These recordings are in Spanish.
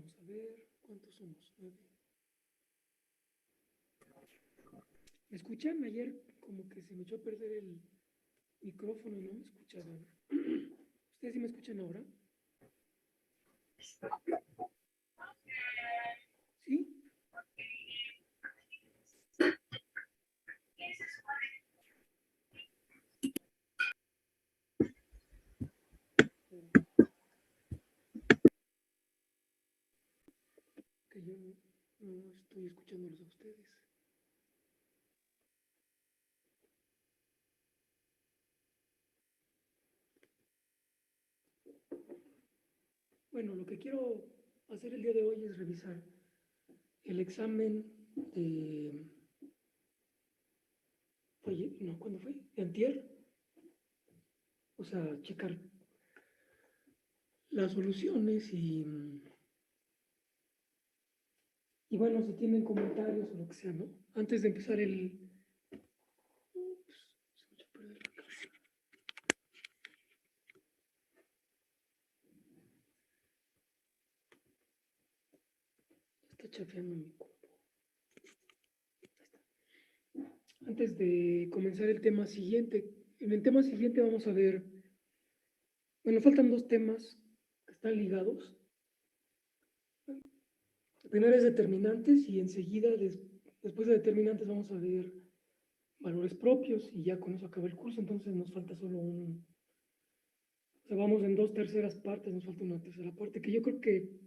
Vamos a ver, ¿cuántos somos? 9. ¿Me escuchan? Ayer como que se me echó a perder el micrófono y no me escuchaban. ¿Ustedes sí me escuchan ahora? ¿Sí? Que yo no estoy escuchándolos a ustedes. Bueno, lo que quiero hacer el día de hoy es revisar el examen de... Oye, no, ¿cuándo fue? ¿De antier? O sea, checar las soluciones y bueno, si tienen comentarios o lo que sea, ¿no? Antes de empezar el... Ups, se me echó a perder la cámara. Está chafeando mi compu. Antes de comenzar el tema siguiente, en el tema siguiente vamos a ver, bueno, faltan dos temas que están ligados. El primero es determinantes y enseguida, después de determinantes, vamos a ver valores propios y ya con eso acaba el curso, entonces nos falta solo o sea, vamos en 2/3 partes, nos falta una tercera parte, que yo creo que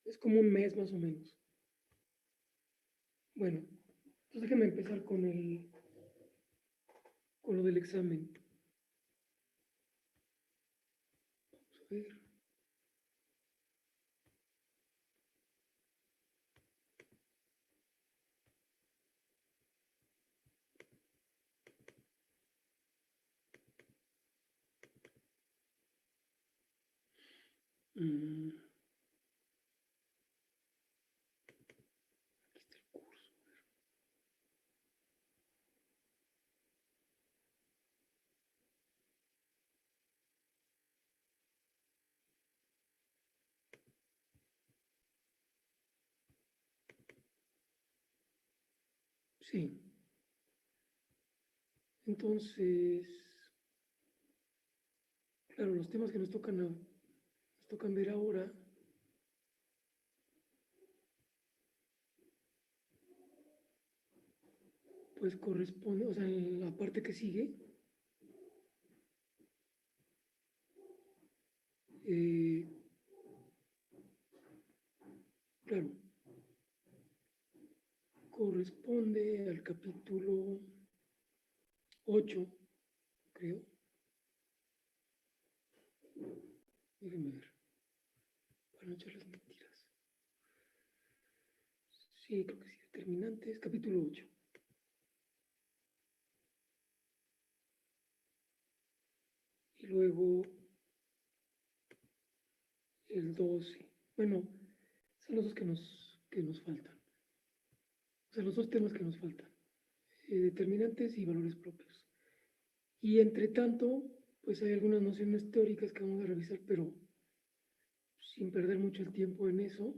es como un mes más o menos. Bueno, entonces déjame empezar con lo del examen. Vamos a ver. Mm, aquí está el curso. Sí, entonces, claro, los temas que nos tocan ver ahora, pues corresponde, o sea, en la parte que sigue, eh, claro, corresponde al capítulo 8, creo. Déjenme ver, para no echarles mentiras. Sí, creo que sí, determinantes, capítulo 8. Y luego el 12. Bueno, son los dos que nos faltan. O sea, los dos temas que nos faltan. Determinantes y valores propios. Y entre tanto, pues hay algunas nociones teóricas que vamos a revisar, pero sin perder mucho el tiempo en eso.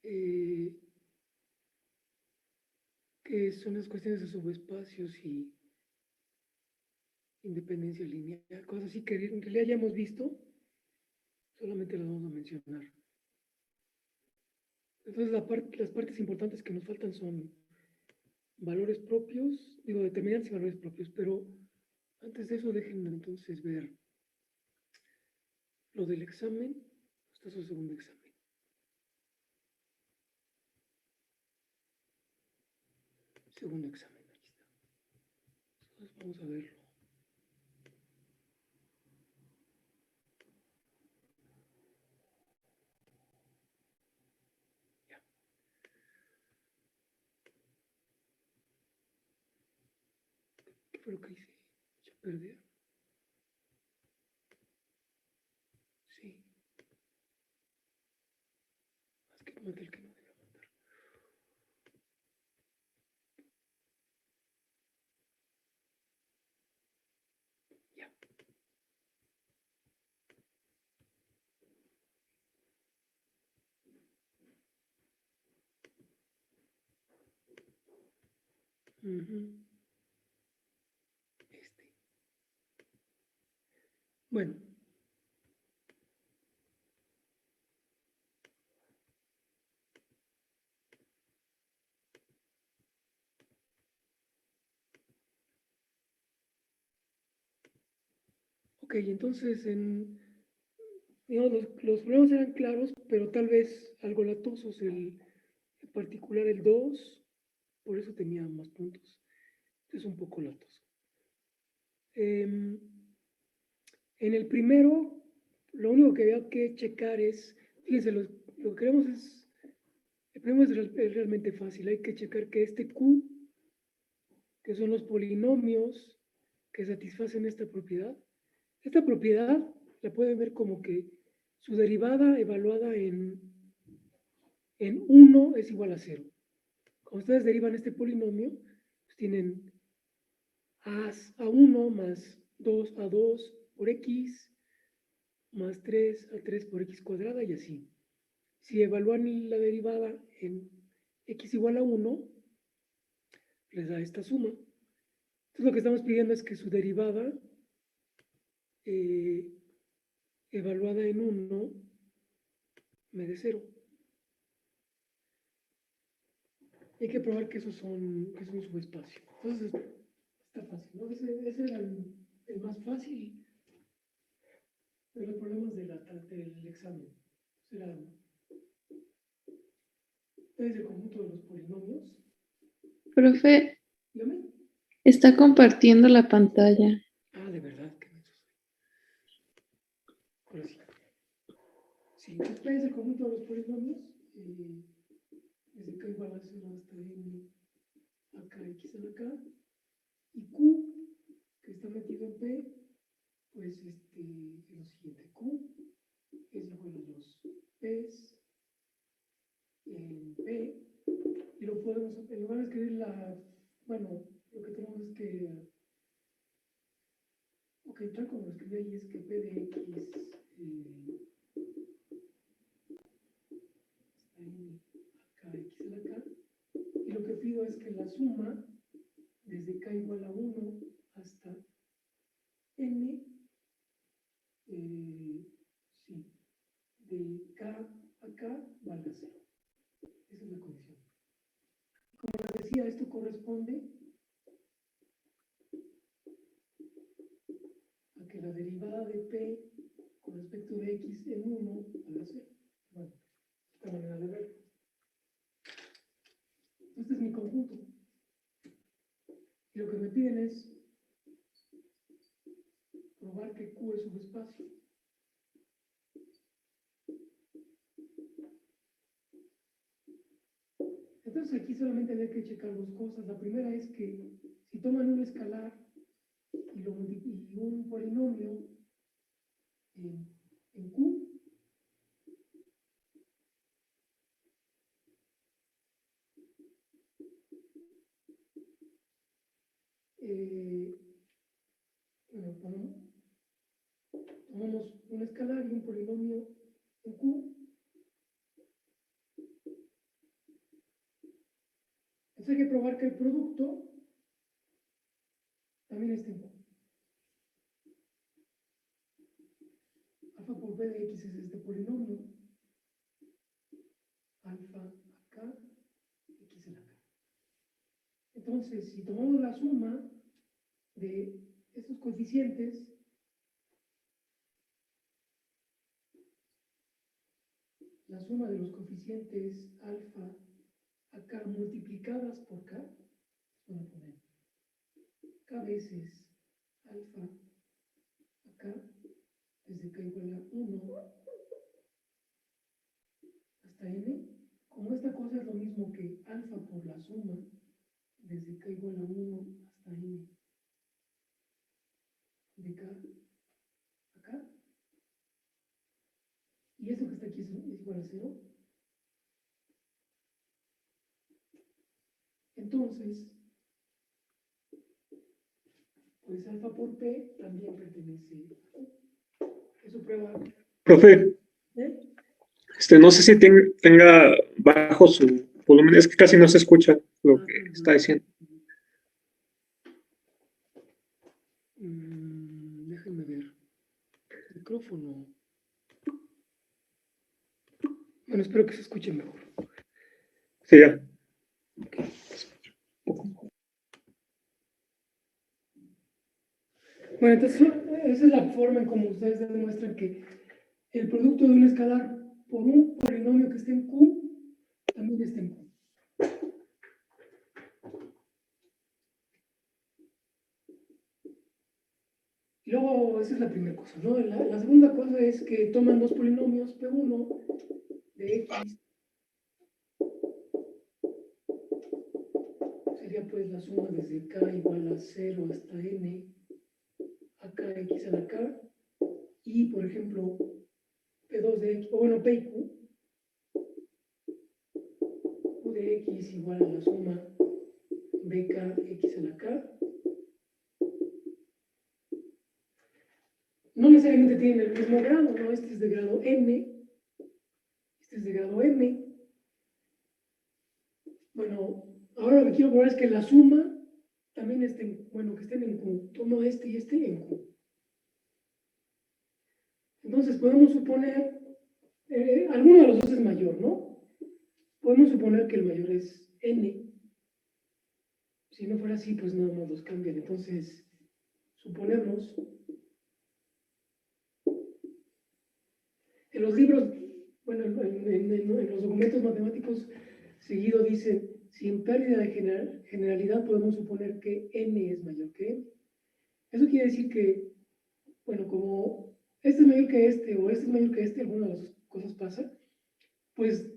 Eh, que son las cuestiones de subespacios y independencia lineal, cosas así que en realidad ya hemos visto, solamente las vamos a mencionar. Entonces las partes importantes que nos faltan son valores propios, digo determinantes y valores propios, pero antes de eso déjenme entonces ver lo del examen. Este es su segundo examen. Segundo examen, aquí está. Entonces vamos a verlo. Ya. ¿Qué fue lo que hice? ¿Eché a perder? Sí. Más que mate el que no debía matar. Ya. Ujú. Bueno, ok, entonces digamos, los problemas eran claros, pero tal vez algo latosos. En particular el 2, por eso tenía más puntos. Es un poco latoso. En el primero, lo único que había que checar es, fíjense, lo que queremos es, el primero es realmente fácil. Hay que checar que este Q, que son los polinomios que satisfacen esta propiedad la pueden ver como que su derivada evaluada en 1 es igual a 0. Cuando ustedes derivan este polinomio, pues tienen a1 más 2 a 2 por x más 3 a 3 por x cuadrada y así. Si evalúan la derivada en x igual a 1, les da esta suma. Entonces lo que estamos pidiendo es que su derivada eh, evaluada en 1 me dé 0. Hay que probar que que es un subespacio. Entonces está fácil, ¿no? Ese era el más fácil de los problemas del examen. Será es el conjunto de los polinomios. Profe, Dígame. está compartiendo la pantalla. Ah, de verdad, que menso soy. Ahora sí. Sí, entonces P es el conjunto de los polinomios. Desde K igual a 0 hasta N, acá X en acá. Y Q, que está metido en P, pues es lo siguiente. Q es igual a los P's en P. Y lo podemos, en lugar de escribir bueno, lo que tenemos es que, ok, tal como lo escribí ahí es que P de X está en acá, X en acá. Y lo que pido es que la suma desde K igual a 1 hasta N, sí, de K a K valga 0. Esa es la condición. Como les decía, esto corresponde a que la derivada de P con respecto de X en 1 valga 0. Bueno, esta manera de verlo. Este es mi conjunto. Y lo que me piden es probar que Q es subespacio. Entonces aquí solamente hay que checar dos cosas. La primera es que si toman un escalar y un polinomio en Q, bueno, tomamos un escalar y un polinomio en Q. Entonces hay que probar que el producto también está en Q. Alfa por b de x es este polinomio. Alfa acá, x en acá. Entonces, si tomamos la suma de estos coeficientes, la suma de los coeficientes alfa acá multiplicadas por k, vamos a poner k veces alfa acá, desde k igual a 1 hasta n, como esta cosa es lo mismo que alfa por la suma, desde k igual a 1 hasta n, de k acá, y esto que está aquí es igual a 0, entonces, pues alfa por p también pertenece a Q. Eso prueba. Profe, ¿Eh? no sé si tenga bajo su volumen, es que casi no se escucha lo que está diciendo. Déjenme ver. Micrófono. Bueno, espero que se escuche mejor. Sí, ya. Bueno, entonces esa es la forma en cómo ustedes demuestran que el producto de un escalar por un polinomio que esté en Q también está en Q. Y luego, esa es la primera cosa, ¿no? La segunda cosa es que toman dos polinomios P1 de X, sería pues la suma desde K igual a 0 hasta N, acá X a la K, y por ejemplo, P2 de X, o bueno, P y Q, Q de X igual a la suma BK X a la K. No necesariamente tienen el mismo grado, ¿no? Este es de grado N, este es de grado M. Bueno, ahora lo que quiero probar es que la suma también estén, bueno, que estén en Q. Tomo este y este en Q. Entonces podemos suponer, alguno de los dos es mayor, ¿no? Podemos suponer que el mayor es N. Si no fuera así, pues nada más los cambian. Entonces, suponemos, en los libros, bueno, en los documentos matemáticos, seguido dicen, sin pérdida de generalidad podemos suponer que N es mayor que M. Eso quiere decir que, bueno, como este es mayor que este o este es mayor que este, alguna de las cosas pasa, pues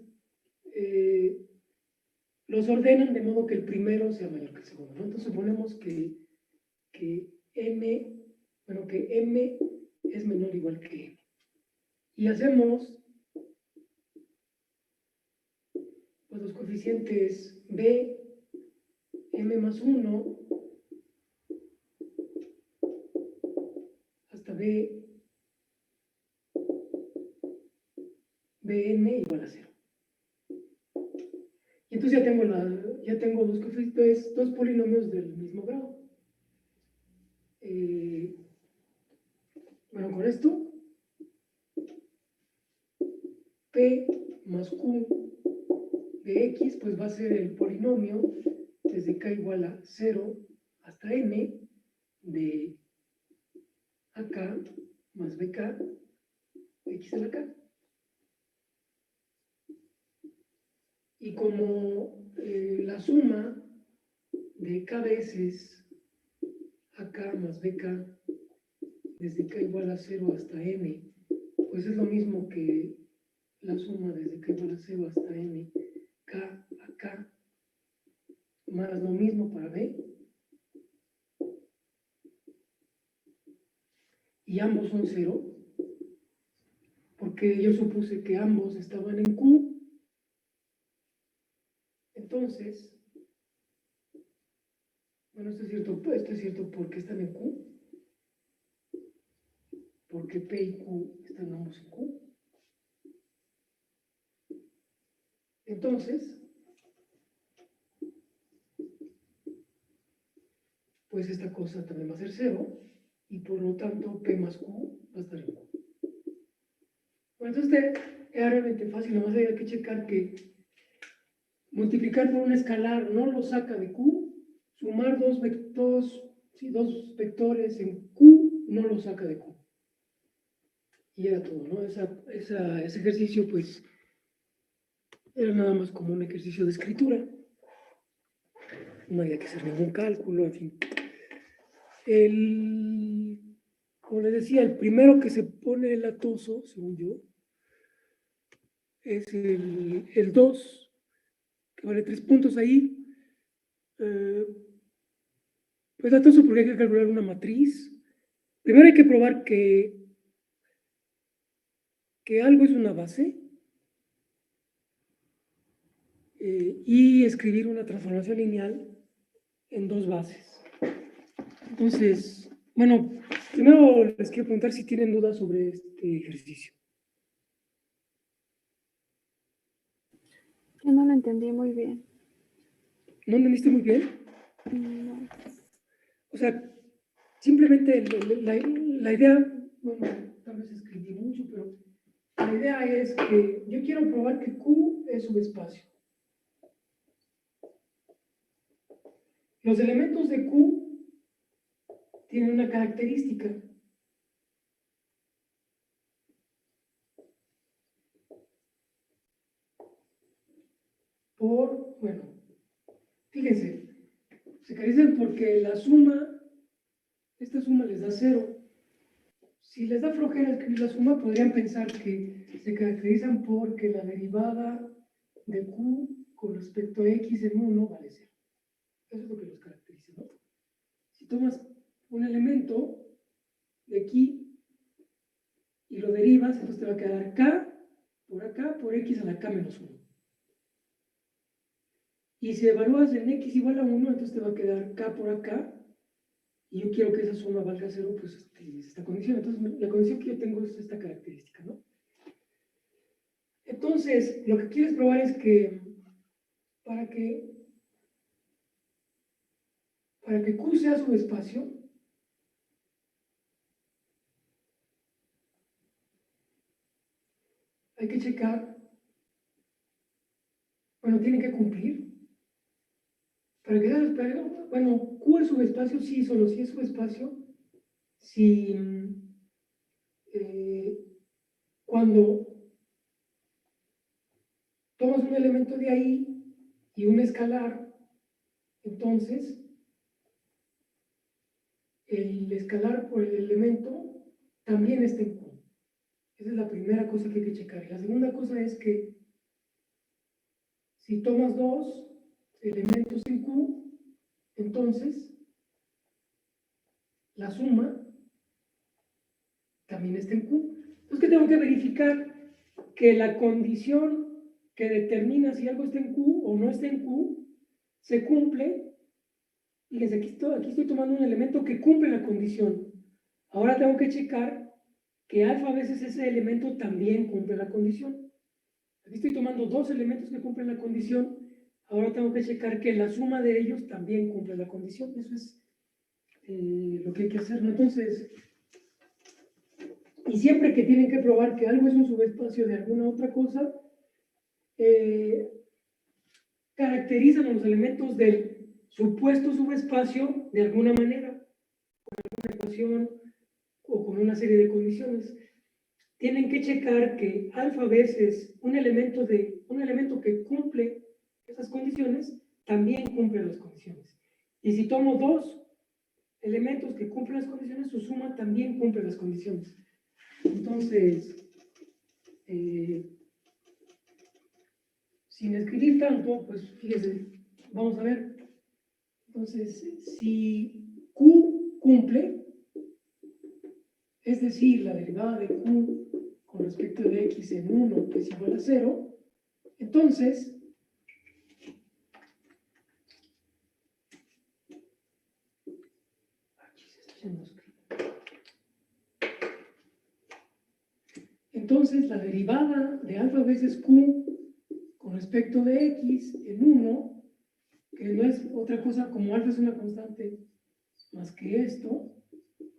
los ordenan de modo que el primero sea mayor que el segundo, ¿no? Entonces suponemos que M, bueno, que M es menor o igual que M. Y hacemos pues, los coeficientes B, M más 1, hasta B, Bn igual a 0. Y entonces ya tengo dos coeficientes, dos polinomios del mismo grado. Bueno, con esto, P más Q de X, pues va a ser el polinomio desde K igual a 0 hasta N de AK más BK X a la K. Y como la suma de K veces AK más BK desde K igual a 0 hasta N, pues es lo mismo que la suma desde K igual a 0 hasta N, K a K, más lo mismo para B, y ambos son 0, porque yo supuse que ambos estaban en Q. Entonces, bueno, esto es cierto porque están en Q, porque P y Q están ambos en Q. Entonces, pues esta cosa también va a ser 0, y por lo tanto P más Q va a estar en Q. Bueno, entonces es realmente fácil, nomás hay que checar que multiplicar por un escalar no lo saca de Q, sumar dos vectores en Q no lo saca de Q. Y era todo, ¿no? Ese ejercicio, pues, era nada más como un ejercicio de escritura. No había que hacer ningún cálculo, en fin. Como les decía, el primero que se pone latoso, según yo, es el 2, que vale 3 puntos ahí. Pues latoso porque hay que calcular una matriz. Primero hay que probar que algo es una base y escribir una transformación lineal en dos bases. Entonces, bueno, primero les quiero preguntar si tienen dudas sobre este ejercicio. Yo no lo entendí muy bien. ¿No entendiste muy bien? No. O sea, simplemente la idea, bueno, tal vez escribí mucho, pero la idea es que yo quiero probar que Q es subespacio. Los elementos de Q tienen una característica. Bueno, fíjense, se caracterizan porque la suma, esta suma les da 0. Si les da flojera escribir la suma, podrían pensar que se caracterizan porque la derivada de Q con respecto a X en 1 vale 0. Eso es lo que los caracteriza, ¿no? Si tomas un elemento de aquí y lo derivas, entonces te va a quedar K por acá por X a la K menos 1. Y si evalúas en X igual a 1, entonces te va a quedar K por acá. Y yo quiero que esa suma valga 0, pues es esta condición. Entonces, la condición que yo tengo es esta característica, ¿no? Entonces, lo que quieres probar es que para que Q sea subespacio, hay que checar, bueno, tiene que cumplir. Para que sea, bueno, Q es subespacio, sí, solo si es subespacio, si cuando tomas un elemento de ahí y un escalar, entonces el escalar por el elemento también está en Q. Esa es la primera cosa que hay que checar. Y la segunda cosa es que si tomas dos elementos en Q, entonces la suma también está en Q. Entonces, ¿qué tengo que verificar? Que la condición que determina si algo está en Q o no está en Q se cumple. Fíjense, aquí estoy tomando un elemento que cumple la condición. Ahora tengo que checar que alfa veces ese elemento también cumple la condición. Aquí estoy tomando dos elementos que cumplen la condición. Ahora tengo que checar que la suma de ellos también cumple la condición. Eso es lo que hay que hacer, ¿no? Entonces, y siempre que tienen que probar que algo es un subespacio de alguna otra cosa, caracterizan a los elementos del supuesto subespacio de alguna manera, con alguna ecuación o con una serie de condiciones. Tienen que checar que alfa veces un elemento que cumple esas condiciones también cumple las condiciones. Y si tomo dos elementos que cumplen las condiciones, su suma también cumple las condiciones. Entonces, sin escribir tanto, pues fíjese, vamos a ver. Entonces, si Q cumple, es decir, la derivada de Q con respecto de X en 1 es igual a 0, entonces, la derivada de alfa veces Q con respecto de X en 1, que no es otra cosa, como alfa es una constante más que esto,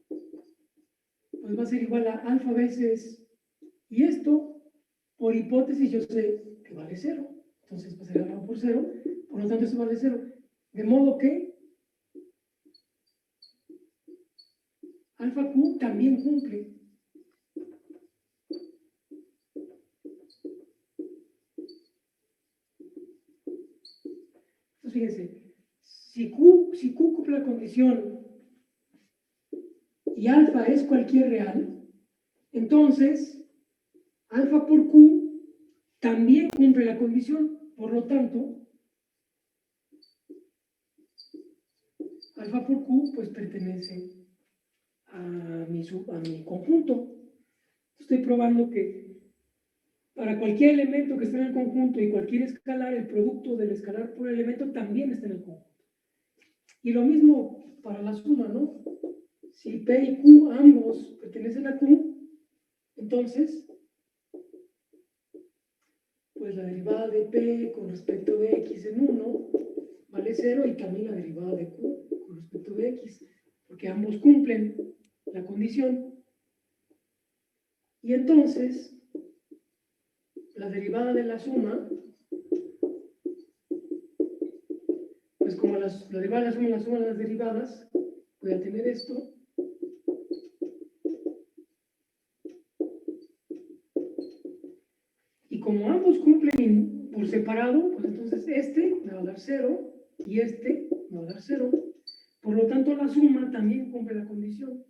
pues va a ser igual a alfa veces, y esto, por hipótesis, yo sé que vale 0, entonces va a ser alfa por 0, por lo tanto eso vale 0, de modo que alfa Q también cumple. Entonces fíjense, si Q cumple la condición y alfa es cualquier real, entonces alfa por Q también cumple la condición. Por lo tanto, alfa por Q pues pertenece a mi conjunto. Estoy probando que para cualquier elemento que esté en el conjunto y cualquier escalar, el producto del escalar por el elemento también está en el conjunto. Y lo mismo para la suma, ¿no? Si P y Q ambos pertenecen a Q, entonces, pues la derivada de P con respecto de X en 1 vale 0 y también la derivada de Q con respecto de X. Porque porque ambos cumplen la condición. Y entonces, la derivada de la suma, pues como la derivada de la suma de las derivadas, voy a tener esto. Y como ambos cumplen por separado, pues entonces este me va a dar 0 y este me va a dar 0. Por lo tanto, la suma también cumple la condición.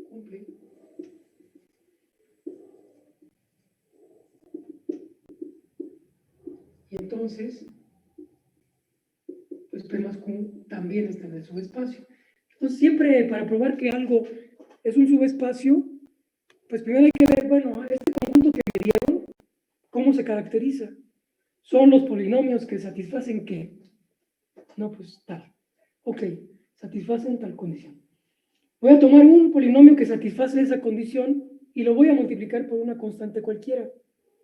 Cumple. Y entonces, pues P más Q también está en el subespacio. Entonces, siempre para probar que algo es un subespacio, pues primero hay que ver, bueno, este conjunto que me dieron, ¿cómo se caracteriza? Son los polinomios que satisfacen ¿qué? No, pues tal. Ok, satisfacen tal condición. Voy a tomar un polinomio que satisface esa condición y lo voy a multiplicar por una constante cualquiera.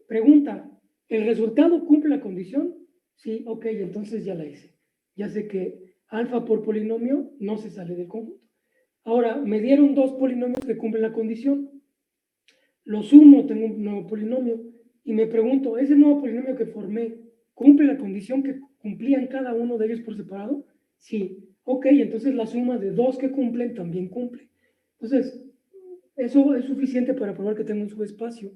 Pregunta, ¿el resultado cumple la condición? Sí, ok, entonces ya la hice. Ya sé que alfa por polinomio no se sale del conjunto. Ahora, me dieron dos polinomios que cumplen la condición. Lo sumo, tengo un nuevo polinomio. Y me pregunto, ¿ese nuevo polinomio que formé cumple la condición que cumplían cada uno de ellos por separado? Sí. Ok, entonces la suma de dos que cumplen también cumple. Entonces, eso es suficiente para probar que tengo un subespacio.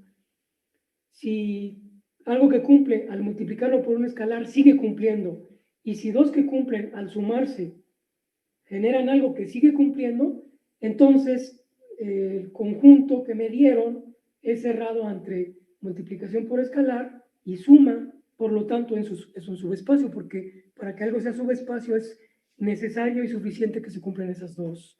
Si algo que cumple al multiplicarlo por un escalar sigue cumpliendo, y si dos que cumplen al sumarse generan algo que sigue cumpliendo, entonces el conjunto que me dieron es cerrado entre multiplicación por escalar y suma, por lo tanto es un subespacio, porque para que algo sea subespacio es necesario y suficiente que se cumplan esas dos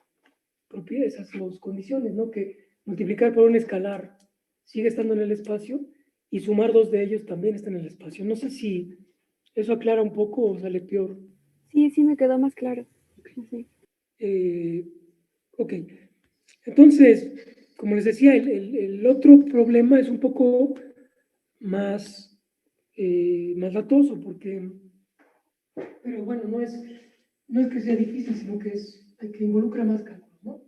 propiedades, esas dos condiciones, ¿no? Que multiplicar por un escalar sigue estando en el espacio y sumar dos de ellos también está en el espacio. No sé si eso aclara un poco o sale peor. Sí, sí me quedó más claro. Sí. Ok, entonces, como les decía, el otro problema es un poco más, más latoso, porque, pero bueno, no es que sea difícil, sino que hay que involucrar más cálculos, ¿no?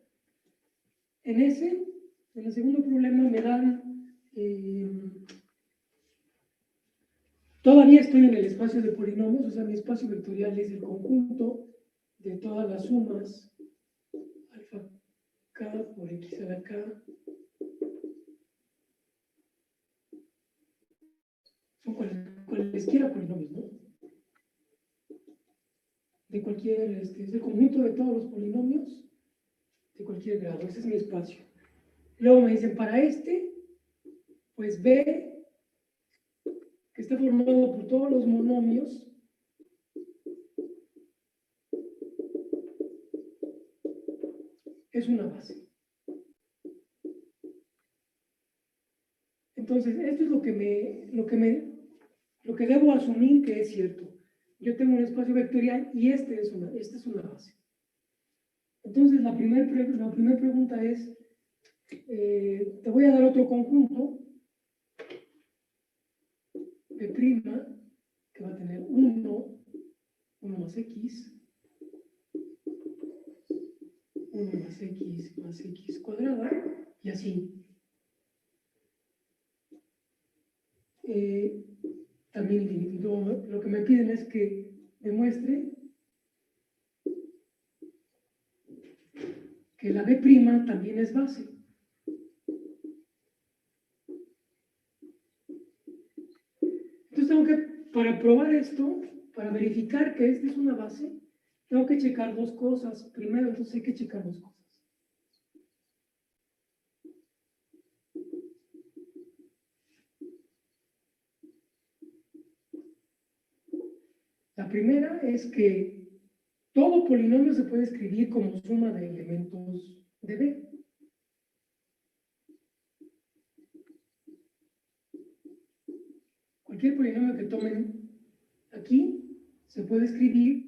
En el segundo problema me dan, todavía estoy en el espacio de polinomios, o sea, mi espacio vectorial es el conjunto de todas las sumas alfa k por x a la k. Son cualesquiera polinomios, ¿no? De cualquier, es el conjunto de todos los polinomios de cualquier grado, ese es mi espacio. Luego me dicen, para este, pues B, que está formado por todos los monomios, es una base. Entonces, esto es lo que debo asumir que es cierto. Yo tengo un espacio vectorial y esta es una base. Entonces, la primera pregunta es, te voy a dar otro conjunto, B', que va a tener 1 más x, 1 más x cuadrada, y así. También lo que me piden es que demuestre que la B' también es base. Entonces para probar esto, para verificar que esta es una base, tengo que checar dos cosas. Primero, entonces hay que checar dos cosas. La primera es que todo polinomio se puede escribir como suma de elementos de B. Cualquier polinomio que tomen aquí se puede escribir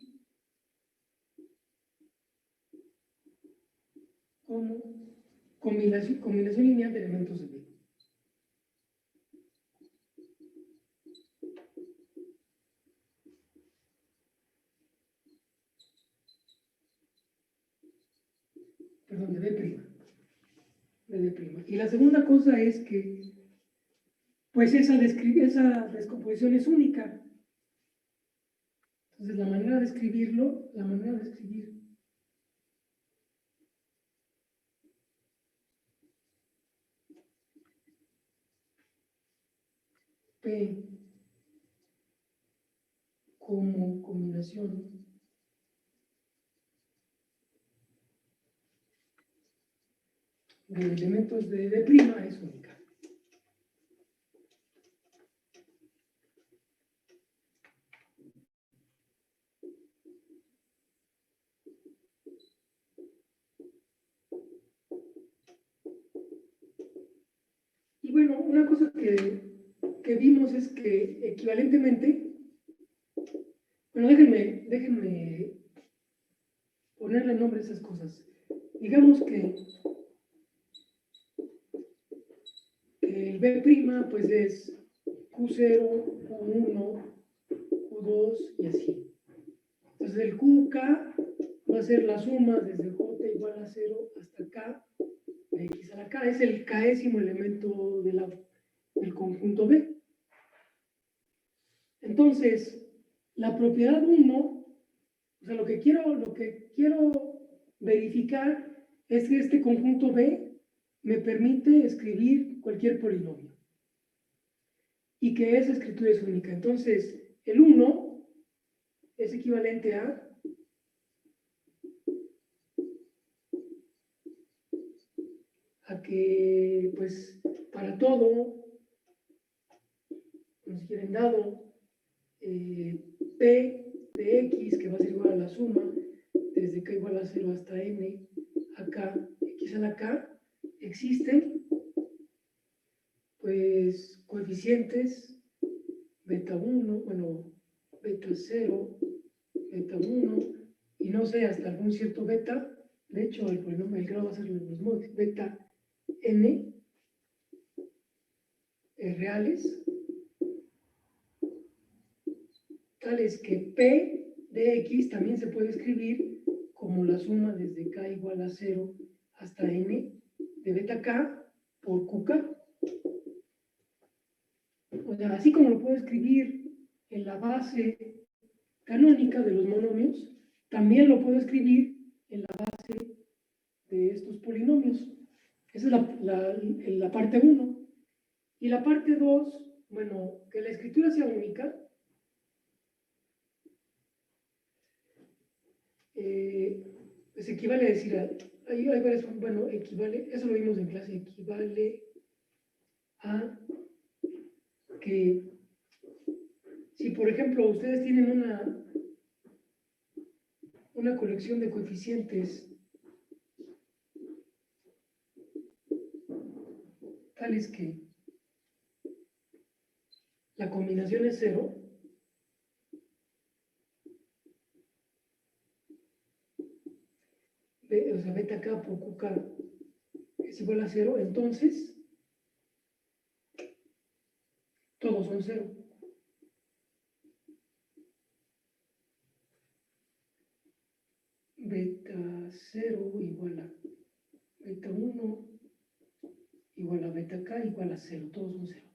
como combinación lineal de elementos de B. perdón, de B prima. De B prima. Y la segunda cosa es que, pues esa descomposición es única. Entonces la manera de escribirlo, la manera de escribir P como combinación de elementos de D' es única. Y bueno, una cosa que vimos es que equivalentemente, bueno, déjenme ponerle nombre a esas cosas. Digamos que el B' pues es Q0, Q1, Q2 y así. Entonces el QK va a ser la suma desde J igual a 0 hasta K de X a la K. Es el késimo elemento del conjunto B. Entonces, la propiedad 1, o sea, lo que quiero verificar es que este conjunto B me permite escribir cualquier polinomio y que esa escritura es única. Entonces, el 1 es equivalente a que, pues, para todo, como si quieren dado, P de X, que va a ser igual a la suma, desde K igual a 0 hasta N, acá, X a la K, existen, pues, coeficientes beta 1, bueno, beta 0, beta 1, y no sé, hasta algún cierto beta. De hecho, el polinomio del grado va a ser lo mismo, beta n reales, tales que P de X también se puede escribir como la suma desde K igual a 0 hasta N de beta K por QK. O sea, así como lo puedo escribir en la base canónica de los monomios, también lo puedo escribir en la base de estos polinomios. Esa es la parte 1. Y la parte 2, bueno, que la escritura sea única, pues equivale a decir, hay varias, bueno, equivale, eso lo vimos en clase, equivale a que si por ejemplo ustedes tienen una colección de coeficientes tales que la combinación es 0, o sea, beta K por QK es igual a 0, entonces todos son 0. Beta 0 igual a beta 1 igual a beta K igual a 0, todos son 0.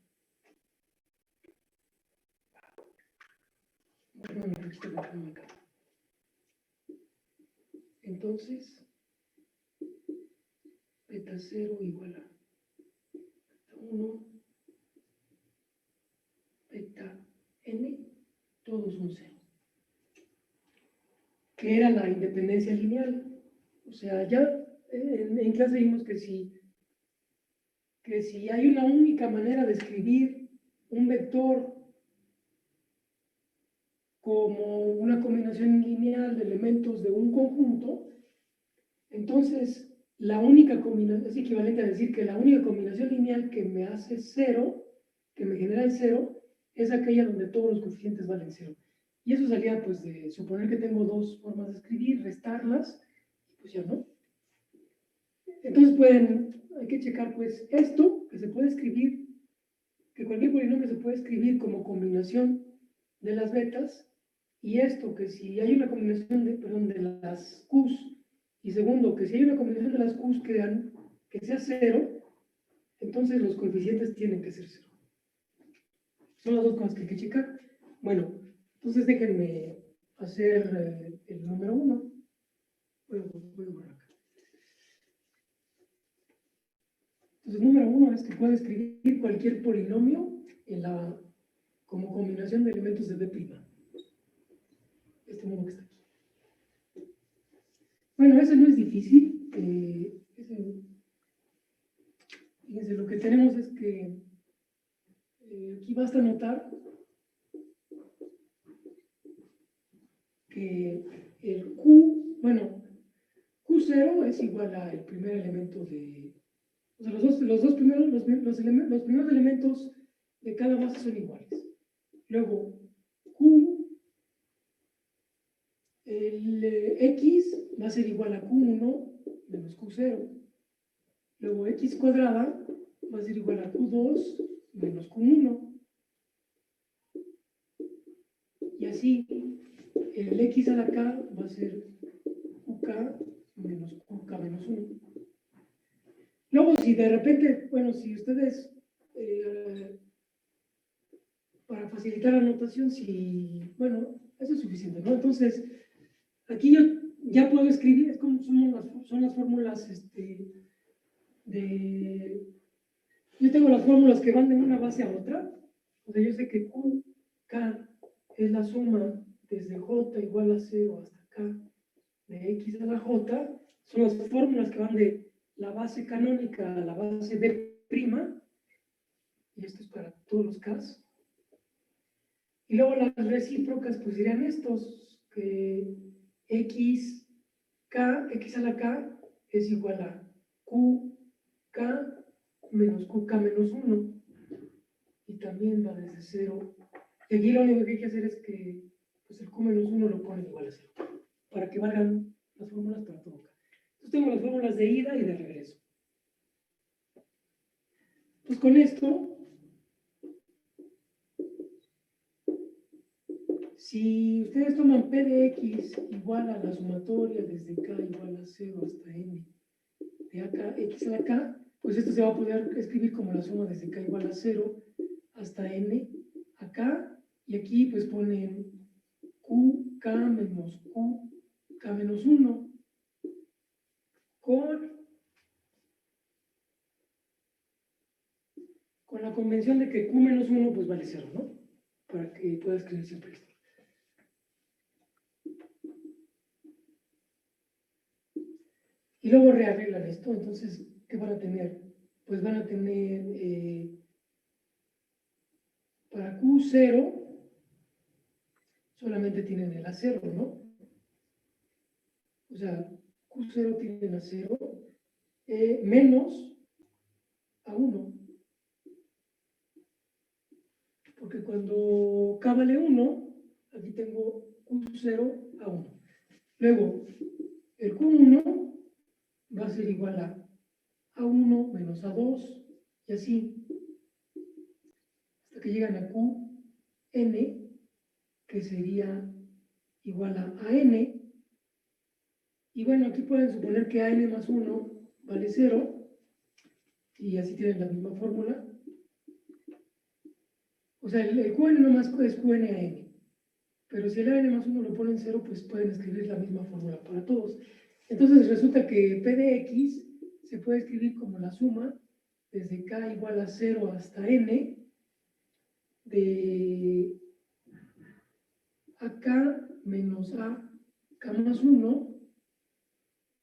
Bueno, acá. Entonces, beta 0 igual a beta 1, beta n, todos son 0. Que era la independencia lineal. O sea, ya en clase vimos que si hay una única manera de escribir un vector como una combinación lineal de elementos de un conjunto, entonces la única combinación, es equivalente a decir que la única combinación lineal que me hace 0, que me genera el 0, es aquella donde todos los coeficientes valen 0. Y eso salía pues de suponer que tengo dos formas de escribir, restarlas, y pues ya no. Entonces hay que checar pues esto, que se puede escribir, que cualquier polinomio se puede escribir como combinación de las betas, y esto, que si hay una combinación de las Qs Y segundo, que si hay una combinación de las Qs que sea 0, entonces los coeficientes tienen que ser 0. Son las dos cosas que hay que checar. Bueno, entonces déjenme hacer el número 1. Voy a borrar acá. Entonces, número 1 es que puedo escribir cualquier polinomio como combinación de elementos de B'. Este modo que está aquí. Bueno, ese no es difícil. Fíjense, lo que tenemos es que aquí basta notar que el Q, bueno, Q0 es igual al primer elemento de... O sea, los primeros elementos de cada base son iguales. Luego, Q, el X va a ser igual a Q1 menos Q0. Luego, X cuadrada va a ser igual a Q2 menos Q1. Y así, el X a la K va a ser QK menos QK menos 1. Luego, si de repente, bueno, si ustedes, para facilitar la notación, bueno, eso es suficiente, ¿no? Entonces, aquí yo ya puedo escribir, es como son las fórmulas, yo tengo las fórmulas que van de una base a otra. O sea, yo sé que QK es la suma desde J igual a 0 hasta K de X a la J. Son las fórmulas que van de la base canónica a la base B', y esto es para todos los Ks. Y luego las recíprocas, pues serían estos, que X a la K es igual a QK menos QK menos 1. Y también va desde 0. Y aquí lo único que hay que hacer es que pues el Q menos 1 lo ponen igual a 0, para que valgan las fórmulas para todo K. Entonces tengo las fórmulas de ida y de regreso. Pues con esto, si ustedes toman P de X igual a la sumatoria desde K igual a 0 hasta N de acá, X a la K, pues esto se va a poder escribir como la suma desde K igual a 0 hasta N acá, y aquí pues ponen QK menos QK menos 1 con la convención de que Q menos 1 pues vale 0, ¿no? Para que puedas escribir siempre esto. Y luego rearreglan esto, entonces, ¿qué van a tener? Pues van a tener, para Q0, solamente tienen el A0, ¿no? O sea, Q0 tiene el A0, menos A1. Porque cuando K vale 1, aquí tengo Q0 A1. Luego, el Q1 va a ser igual a A1 menos A2, y así, hasta que llegan a Qn, que sería igual a AN. Y bueno, aquí pueden suponer que AN más 1 vale 0, y así tienen la misma fórmula. O sea, el Qn nomás es QnAn. Pero si el AN más 1 lo ponen 0, pues pueden escribir la misma fórmula para todos. Entonces resulta que P de X se puede escribir como la suma desde K igual a 0 hasta N de AK menos AK más 1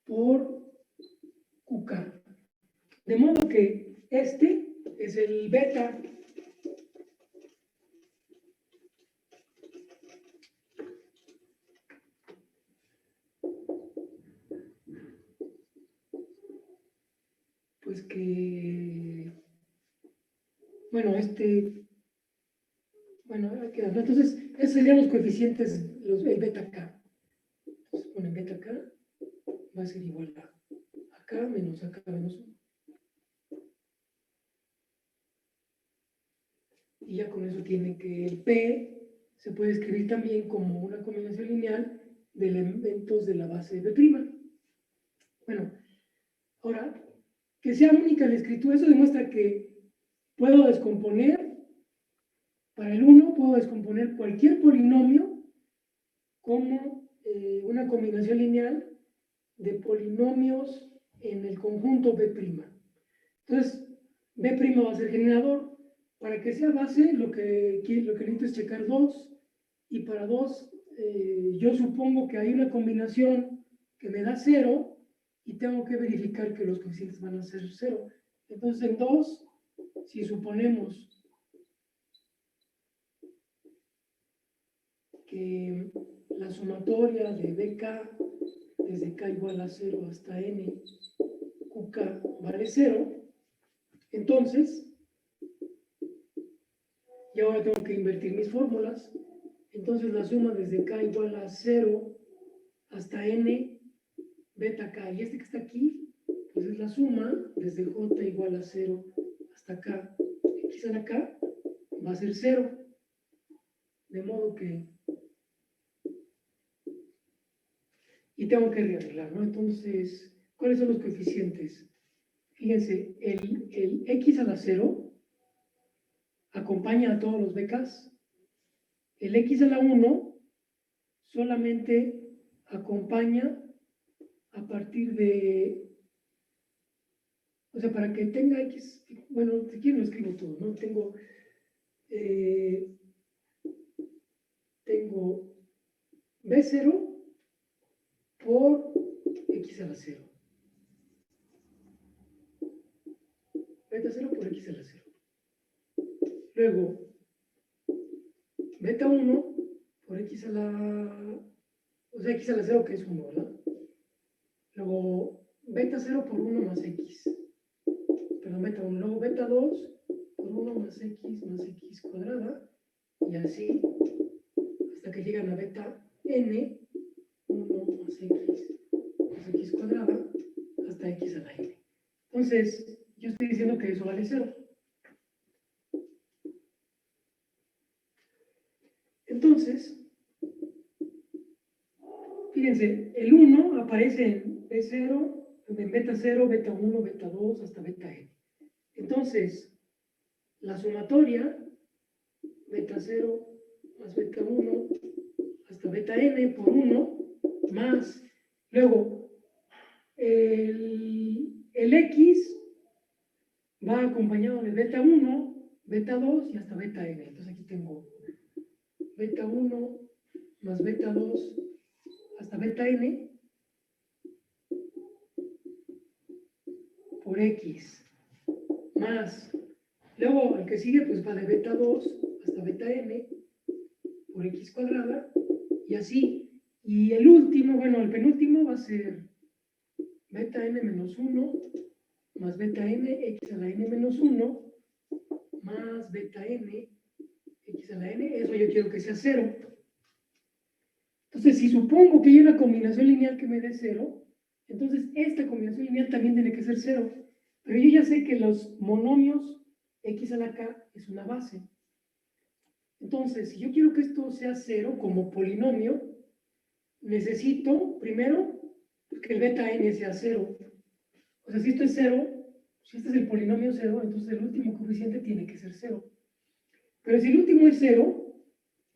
por QK. De modo que este es el beta. Pues que, bueno, bueno, ahora queda, ¿no? Entonces, esos serían los coeficientes, el beta K. Entonces ponen beta K, va a ser igual a AK menos AK menos 1. Y ya con eso tienen que el P se puede escribir también como una combinación lineal de elementos de la base B'. Bueno, ahora, que sea única la escritura, eso demuestra que puedo descomponer, para el 1 puedo descomponer cualquier polinomio como una combinación lineal de polinomios en el conjunto B'. Entonces, B' va a ser generador. Para que sea base, lo que necesito es checar 2. Y para 2, yo supongo que hay una combinación que me da 0 y tengo que verificar que los coeficientes van a ser 0. Entonces, en 2, si suponemos que la sumatoria de BK desde K igual a 0 hasta N, QK vale 0, entonces, y ahora tengo que invertir mis fórmulas, entonces la suma desde K igual a 0 hasta N, beta K, y este que está aquí, pues es la suma desde J igual a 0 hasta K, X a la K va a ser 0, de modo que, y tengo que rearreglar, ¿no? Entonces, ¿cuáles son los coeficientes? Fíjense, el X a la 0 acompaña a todos los BKs. El X a la 1 solamente acompaña a partir de, o sea, para que tenga X, bueno, si quiero lo escribo todo, ¿no? Tengo B0 por X a la 0. Beta 0 por X a la 0. Luego, beta 1 por X a la, o sea, X a la 0 que es 1, ¿verdad? Luego, beta 0 por 1 más X. Perdón, beta 1. Luego, beta 2 por 1 más X cuadrada. Y así, hasta que llegan a beta N, 1 más X cuadrada, hasta X a la N. Entonces, yo estoy diciendo que eso vale 0. Entonces, fíjense, el 1 aparece en B0, en beta 0, beta 1, beta 2, hasta beta N. Entonces, la sumatoria, beta 0 más beta 1, hasta beta N por 1, más, luego, el X va acompañado de beta 1, beta 2 y hasta beta N. Entonces aquí tengo beta 1 más beta 2 hasta beta N por X, más, luego el que sigue pues va de beta 2 hasta beta N por X cuadrada, y así. Y el último, bueno, el penúltimo va a ser beta N menos 1 más beta N, X a la N menos 1, más beta N, X a la N, eso yo quiero que sea 0. Entonces, si supongo que hay una combinación lineal que me dé 0, entonces esta combinación lineal también tiene que ser 0. Pero yo ya sé que los monomios X a la K es una base. Entonces, si yo quiero que esto sea 0 como polinomio, necesito, primero, que el beta N sea 0. O sea, si esto es 0, si este es el polinomio 0, entonces el último coeficiente tiene que ser 0. Pero si el último es 0,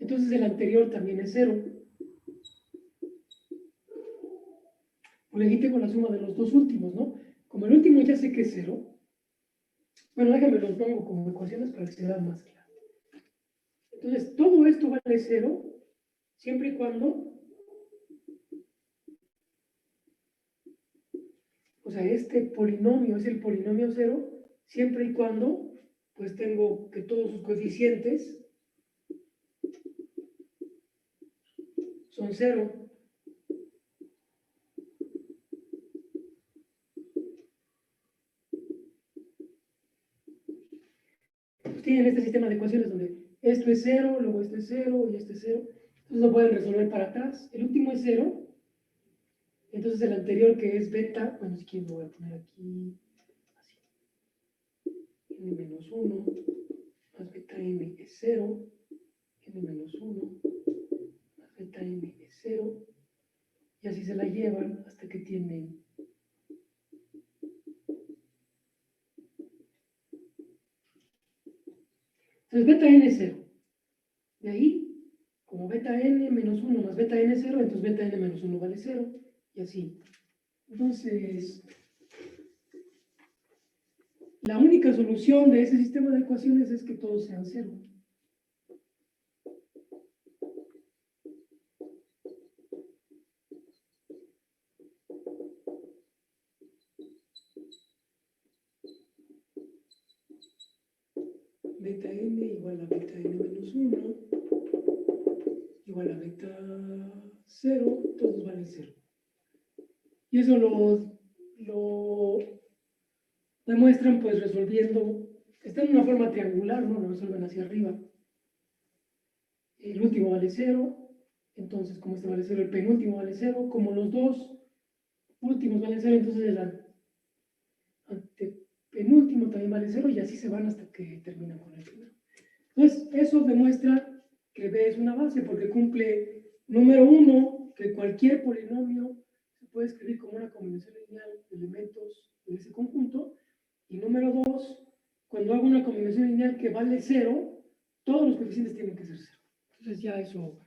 entonces el anterior también es 0. Por aquí tengo la suma de los dos últimos, ¿no? Como el último ya sé que es 0, bueno, déjame los pongo como ecuaciones para que se vea más claro. Entonces, todo esto vale 0, siempre y cuando, o sea, este polinomio es el polinomio 0, siempre y cuando, pues tengo que todos sus coeficientes son 0. Pues tienen este sistema de ecuaciones donde esto es 0, luego esto es 0 y esto es 0. Entonces lo pueden resolver para atrás. El último es 0. Entonces el anterior que es beta, bueno, si quieren lo voy a poner aquí así. N menos 1 más beta n es 0. N menos 1 más beta n es 0. Y así se la llevan hasta que tienen Entonces beta n es 0. De ahí, como beta n menos 1 más beta n es 0, entonces beta n menos 1 vale 0, y así. Entonces, la única solución de ese sistema de ecuaciones es que todos sean 0. Beta n igual a beta n menos 1 igual a beta 0, todos valen 0. Y eso lo demuestran pues resolviendo, está en una forma triangular, ¿no? Lo resuelven hacia arriba. El último vale 0, entonces como este vale 0, el penúltimo vale 0, como los dos últimos valen 0, entonces el antepenúltimo también vale 0 y así se van hasta que terminan con el primero. Entonces eso demuestra que B es una base porque cumple, número 1, que cualquier polinomio se puede escribir como una combinación lineal de elementos de ese conjunto, y número 2, cuando hago una combinación lineal que vale 0, todos los coeficientes tienen que ser 0. Entonces ya eso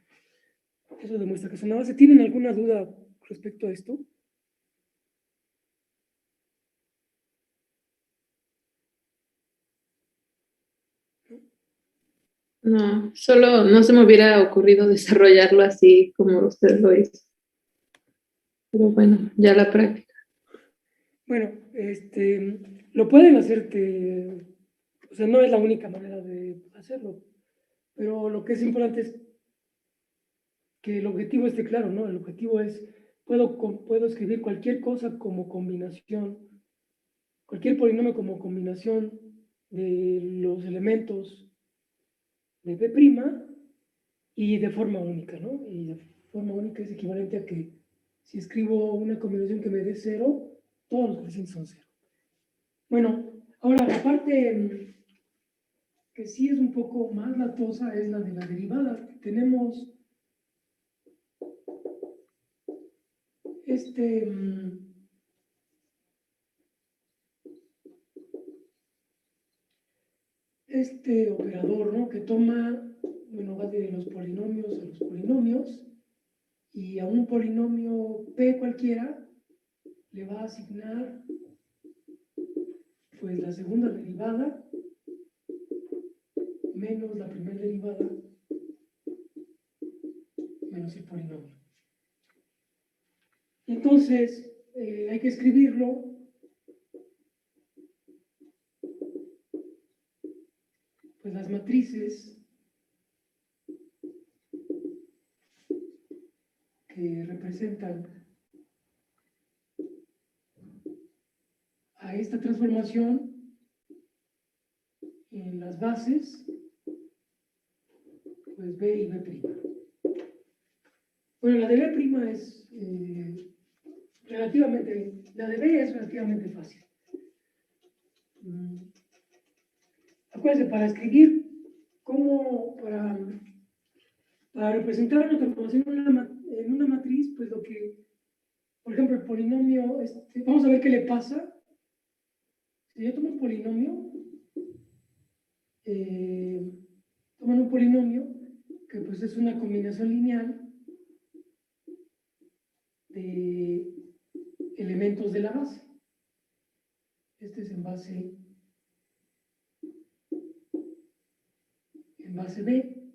demuestra que es una base. ¿Tienen alguna duda respecto a esto? No, solo no se me hubiera ocurrido desarrollarlo así como usted lo hizo. Pero bueno, ya la práctica. Bueno, lo pueden hacer, o sea, no es la única manera de hacerlo, pero lo que es importante es que el objetivo esté claro, ¿no? El objetivo es, puedo escribir cualquier cosa como combinación, cualquier polinomio como combinación de los elementos de B' y de forma única, ¿no? Y de forma única es equivalente a que si escribo una combinación que me dé 0, todos los coeficientes son 0. Bueno, ahora la parte que sí es un poco más latosa es la de la derivada. Tenemos este operador, ¿no? Que toma, bueno, va de los polinomios a los polinomios, y a un polinomio P cualquiera le va a asignar pues la segunda derivada menos la primera derivada menos el polinomio. Entonces, hay que escribirlo pues las matrices que representan a esta transformación en las bases, pues B y B'. Bueno, la de B' es la de B es relativamente fácil. Acuérdense, para escribir, para representar una transformación en una matriz, pues por ejemplo, el polinomio, vamos a ver qué le pasa. Si yo tomo un polinomio, toman un polinomio que pues es una combinación lineal de elementos de la base. Este es en base B.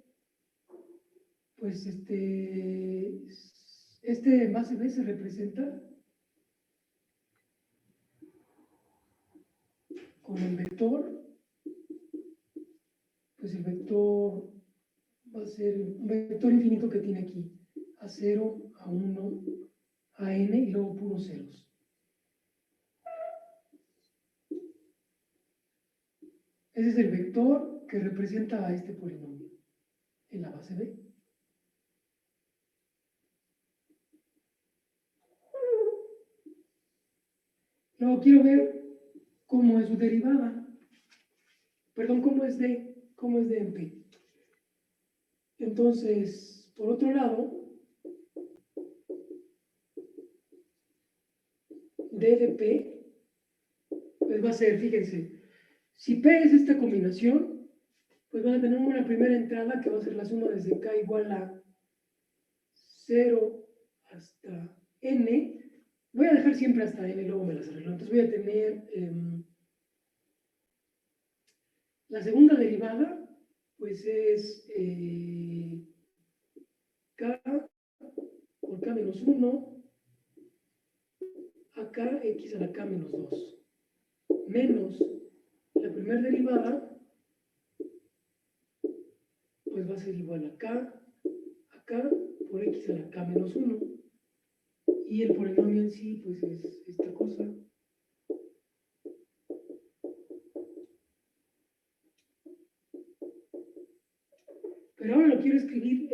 Pues este en base B se representa con el vector, pues el vector va a ser un vector infinito que tiene aquí A0, A1, AN y luego puros ceros. Ese es el vector que representa a este polinomio en la base B. Luego quiero ver cómo es su derivada. Perdón, cómo es D en P. Entonces, por otro lado, D de P, pues va a ser, fíjense, si P es esta combinación, pues van a tener una primera entrada que va a ser la suma desde k igual a 0 hasta n. Voy a dejar siempre hasta n y luego me las arreglo. Entonces voy a tener la segunda derivada, pues es k por k menos 1 a k x a la k menos 2 menos la primera derivada, pues va a ser igual a k por x a la k menos 1. Y el polinomio en sí, pues es esta cosa. Pero ahora lo quiero escribir,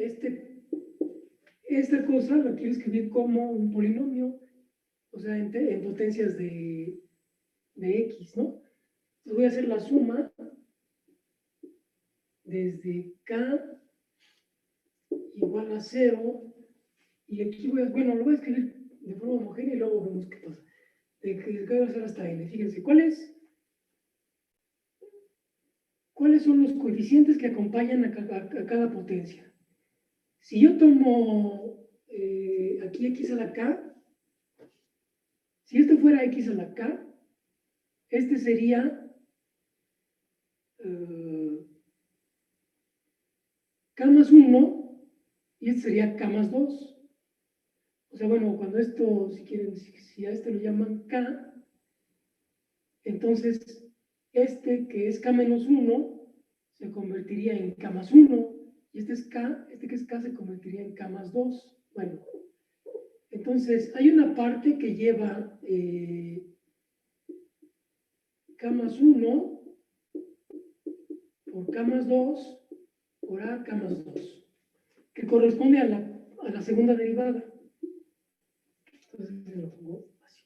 esta cosa la quiero escribir como un polinomio, o sea, en potencias de x, ¿no? Entonces voy a hacer la suma desde k igual a 0, y aquí lo voy a escribir de forma homogénea y luego vemos qué pasa. De que k va a ser hasta n. Fíjense, ¿cuáles son los coeficientes que acompañan a cada potencia? Si yo tomo aquí x a la k, si esto fuera x a la k, este sería k más 1 y este sería k más 2. O sea, bueno, cuando esto, si quieren, si a este lo llaman k, entonces este que es k menos 1 se convertiría en k más 1 y este es k, este que es k se convertiría en k más 2. Bueno, entonces hay una parte que lleva k más 1 por k más 2 por a k más 2, que corresponde a la segunda derivada. Entonces se lo pongo así.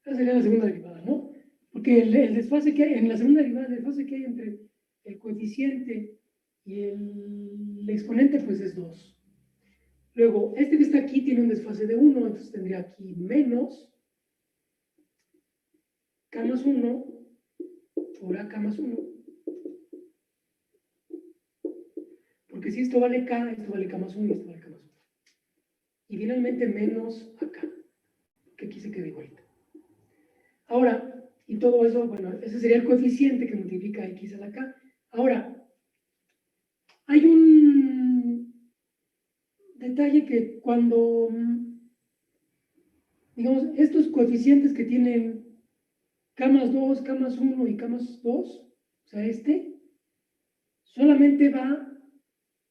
Esa sería la segunda derivada, ¿no? Porque el desfase que hay, en la segunda derivada, el desfase que hay entre el coeficiente y el exponente, pues es 2. Luego, este que está aquí tiene un desfase de 1, entonces tendría aquí menos k más 1 por a k más 1. Porque si esto vale k, esto vale k más 1 y esto vale k más 1. Y finalmente menos acá, que aquí se queda igualito. Ahora, y todo eso, bueno, ese sería el coeficiente que multiplica x a la k. Ahora, hay un detalle que cuando, digamos, estos coeficientes que tienen k más 2, k más 1 y k más 2, o sea, solamente va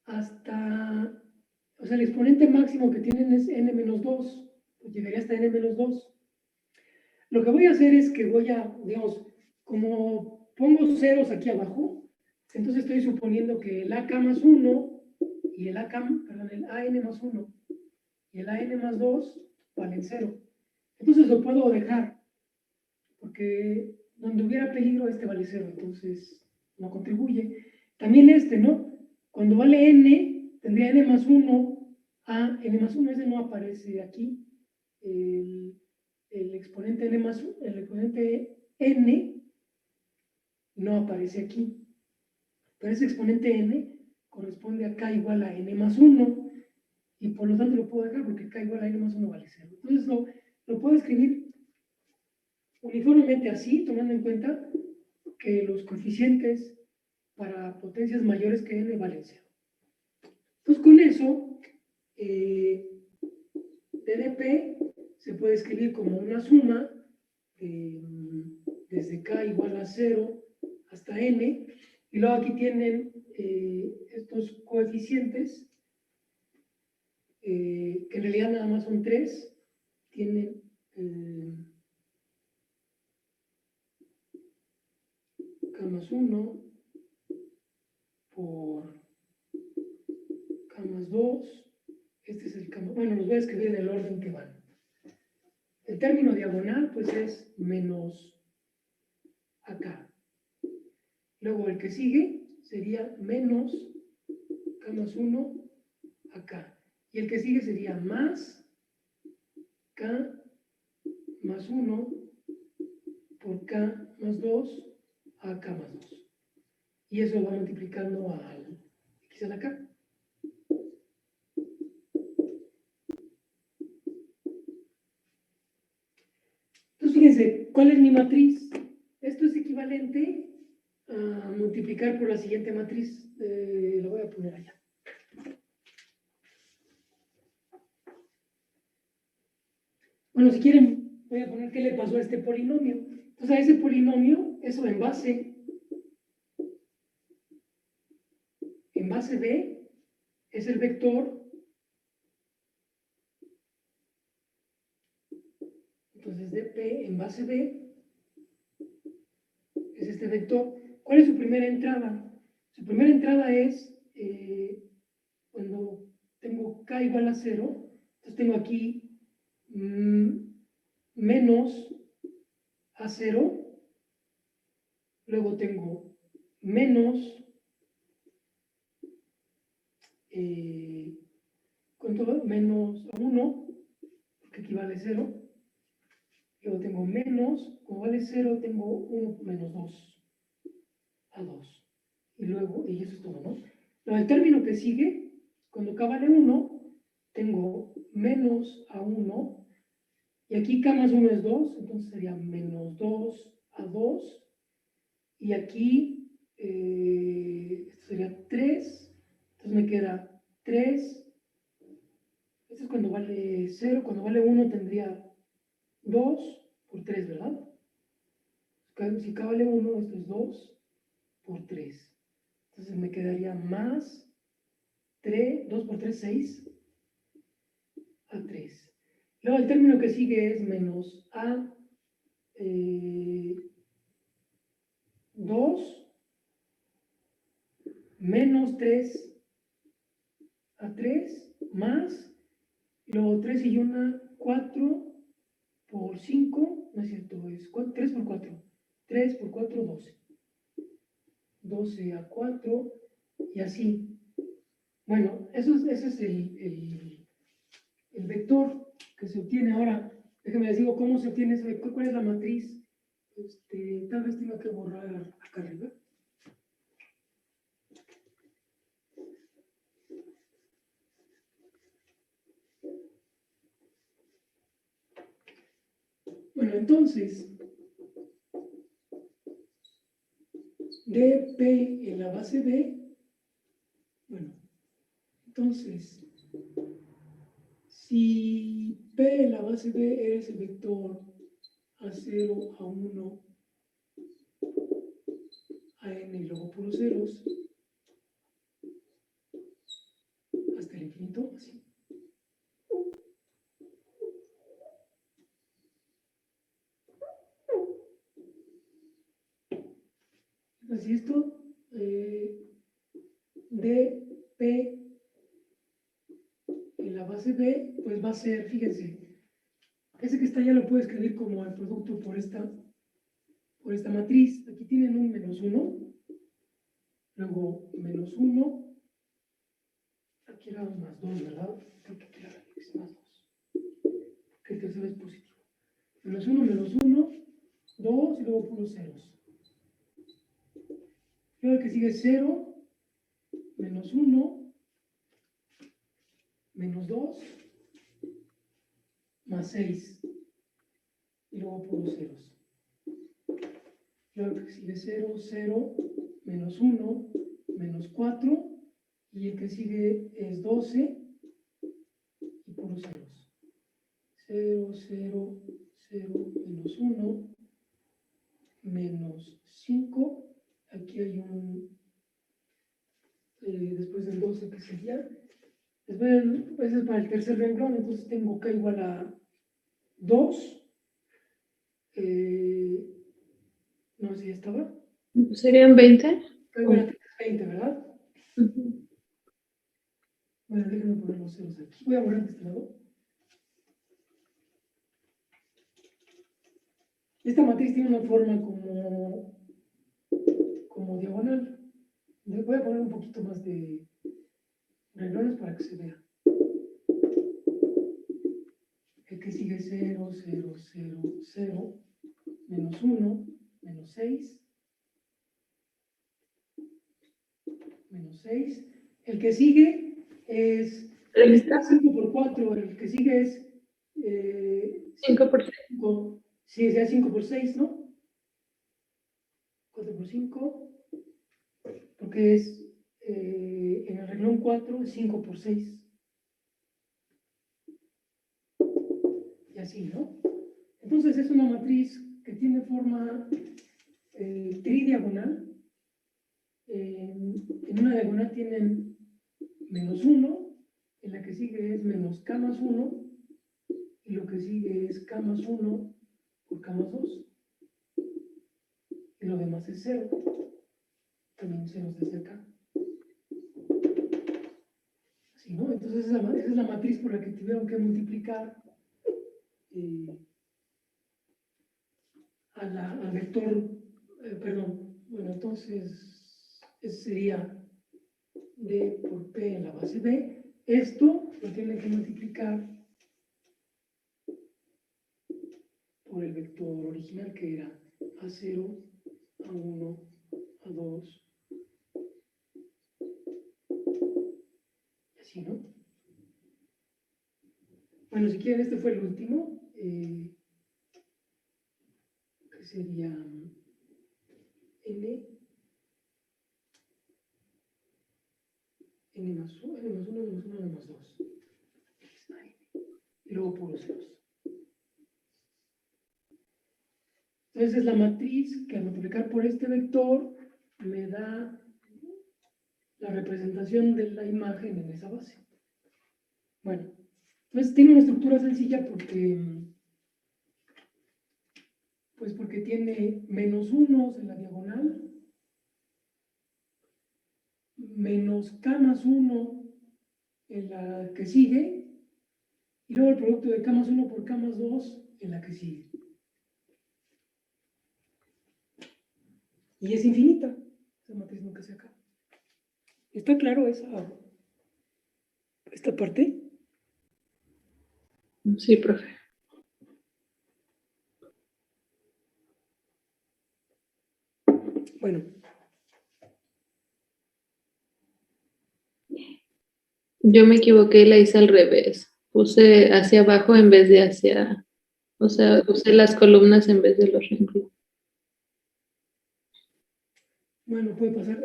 hasta, o sea, el exponente máximo que tienen es n menos 2, pues llegaría hasta n menos 2. Lo que voy a hacer es que voy a, digamos, como pongo ceros aquí abajo, entonces estoy suponiendo que el AK más 1 y el el AN más 1 y el AN más 2 valen 0. Entonces lo puedo dejar, porque donde hubiera peligro este vale 0, entonces no contribuye. También este, ¿no? Cuando vale n, tendría n más 1 a n más 1, ese no aparece aquí. El exponente n más 1, el exponente n no aparece aquí. Pero ese exponente n corresponde a k igual a n más 1 y por lo tanto lo puedo dejar porque k igual a n más 1 vale 0. Entonces lo puedo escribir uniformemente así, tomando en cuenta que los coeficientes para potencias mayores que n valen 0. Entonces con eso, DDP se puede escribir como una suma desde k igual a 0 hasta n, y luego aquí tienen estos coeficientes, que en realidad nada más son 3, tienen k más 1 por k más 2, este es el k más, bueno, los voy a escribir en el orden que van. El término diagonal, pues es menos acá. Luego el que sigue sería menos k más 1 acá. Y el que sigue sería más k más 1 por K más 2 a K más 2. Y eso va multiplicando al X a la K. Entonces, fíjense, ¿cuál es mi matriz? Esto es equivalente a multiplicar por la siguiente matriz. Lo voy a poner allá. Bueno, si quieren, voy a poner qué le pasó a este polinomio. Entonces, a ese polinomio, eso en base B, es el vector. Entonces, dp en base B es este vector. ¿Cuál es su primera entrada? Su primera entrada es cuando tengo k igual a 0, entonces tengo aquí menos a0, luego tengo menos, ¿cuánto va? Menos a 1, porque equivale a 0, luego tengo menos, como vale 0, tengo 1 menos 2 a 2, y luego, y eso es todo, ¿no? Luego el término que sigue, cuando k vale 1, tengo menos a 1, y aquí k más 1 es 2, entonces sería menos 2 a 2, y aquí esto sería 3, entonces me queda 3, esto es cuando vale 0, cuando vale 1 tendría 2 por 3, ¿verdad? Si k vale 1, esto es 2 por 3, entonces me quedaría más 3, 2 por 3, 6 a 3. Luego el término que sigue es menos a 2 menos 3 a 3 más, luego 3 y 1, 4 por 5, no es cierto, es 3 por 4, 3 por 4, 12. 12 a 4 y así. Bueno, ese es el vector que se obtiene. Ahora, déjenme les digo cómo se obtiene ese vector, cuál es la matriz. Tal vez tenga que borrar acá arriba. Bueno, entonces, dp en la base B, bueno, entonces, si p en la base B es el vector a0, a1, a n y luego puros ceros, hasta el infinito, así. Así esto, dp en la base B, pues va a ser, fíjense, ese que está allá lo puedo escribir como el producto por esta matriz. Aquí tienen un menos 1, luego menos 1, aquí era más 2, ¿verdad? Creo que aquí era más 2, porque el tercero es positivo. Menos 1, 2 y luego puros ceros. Luego el que sigue es 0, menos 1, menos 2, más 6, y luego puros ceros. Luego el que sigue 0, 0, menos 1, menos 4, y el que sigue es 12 y puros ceros. 0, 0, 0, menos 1, menos 5, aquí hay un, después del 12 que sería, ese es para el tercer renglón, entonces tengo k igual a 2, no sé si estaba, ¿Serían 20? k igual a 3 es 20, ¿verdad? Ujú. Bueno, déjenme poner los ceros aquí, voy a borrar de este lado. Esta matriz tiene una forma como diagonal. Le voy a poner un poquito más de renglones para que se vea. El que que sigue 0, 0, 0, 0, menos 1, menos 6, menos 6. El que sigue es 5 por 4, el que sigue es 5 por 6. 5, sí, sea 5 por 6, ¿no? 4 por 5, porque es en el renglón 4, 5 por 6. Y así, ¿no? Entonces es una matriz que tiene forma tridiagonal. En una diagonal tienen menos 1, en la que sigue es menos k más 1, y lo que sigue es k más 1 por k más 2, y lo demás es 0, también ceros desde acá. Así, ¿no? Entonces esa es la matriz por la que tuvieron que multiplicar al vector, perdón, bueno, entonces ese sería D por P en la base B. Esto lo tienen que multiplicar por el vector original, que era A0, A1, A2, y así, ¿no? Bueno, si quieren, este fue el último, que sería N más 1, N más 1, N más 1, N más 2. Y luego puros ceros. Entonces es la matriz que al multiplicar por este vector me da la representación de la imagen en esa base. Bueno, entonces tiene una estructura sencilla porque tiene menos 1 en la diagonal, menos k más 1 en la que sigue, y luego el producto de k más 1 por k más 2 en la que sigue. Y es infinita, esa matriz nunca se acaba. ¿Está claro esta parte? Sí, profe. Bueno, Yo me equivoqué y la hice al revés. Puse hacia abajo en vez de hacia, o sea, usé las columnas en vez de los renglones. bueno, puede pasar.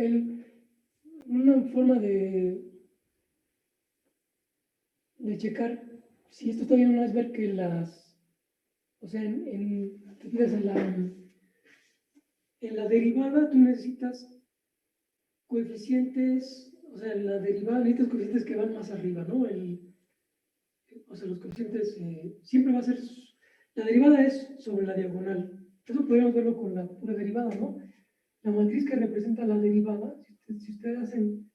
Una forma de checar si esto está bien no es ver que o sea, te fijas en la derivada tú necesitas coeficientes, o sea, en la derivada necesitas coeficientes que van más arriba, ¿no? O sea, los coeficientes siempre va a ser, la derivada es sobre la diagonal. Eso podríamos verlo con la pura derivada, ¿no? La matriz que representa la derivada, si ustedes hacen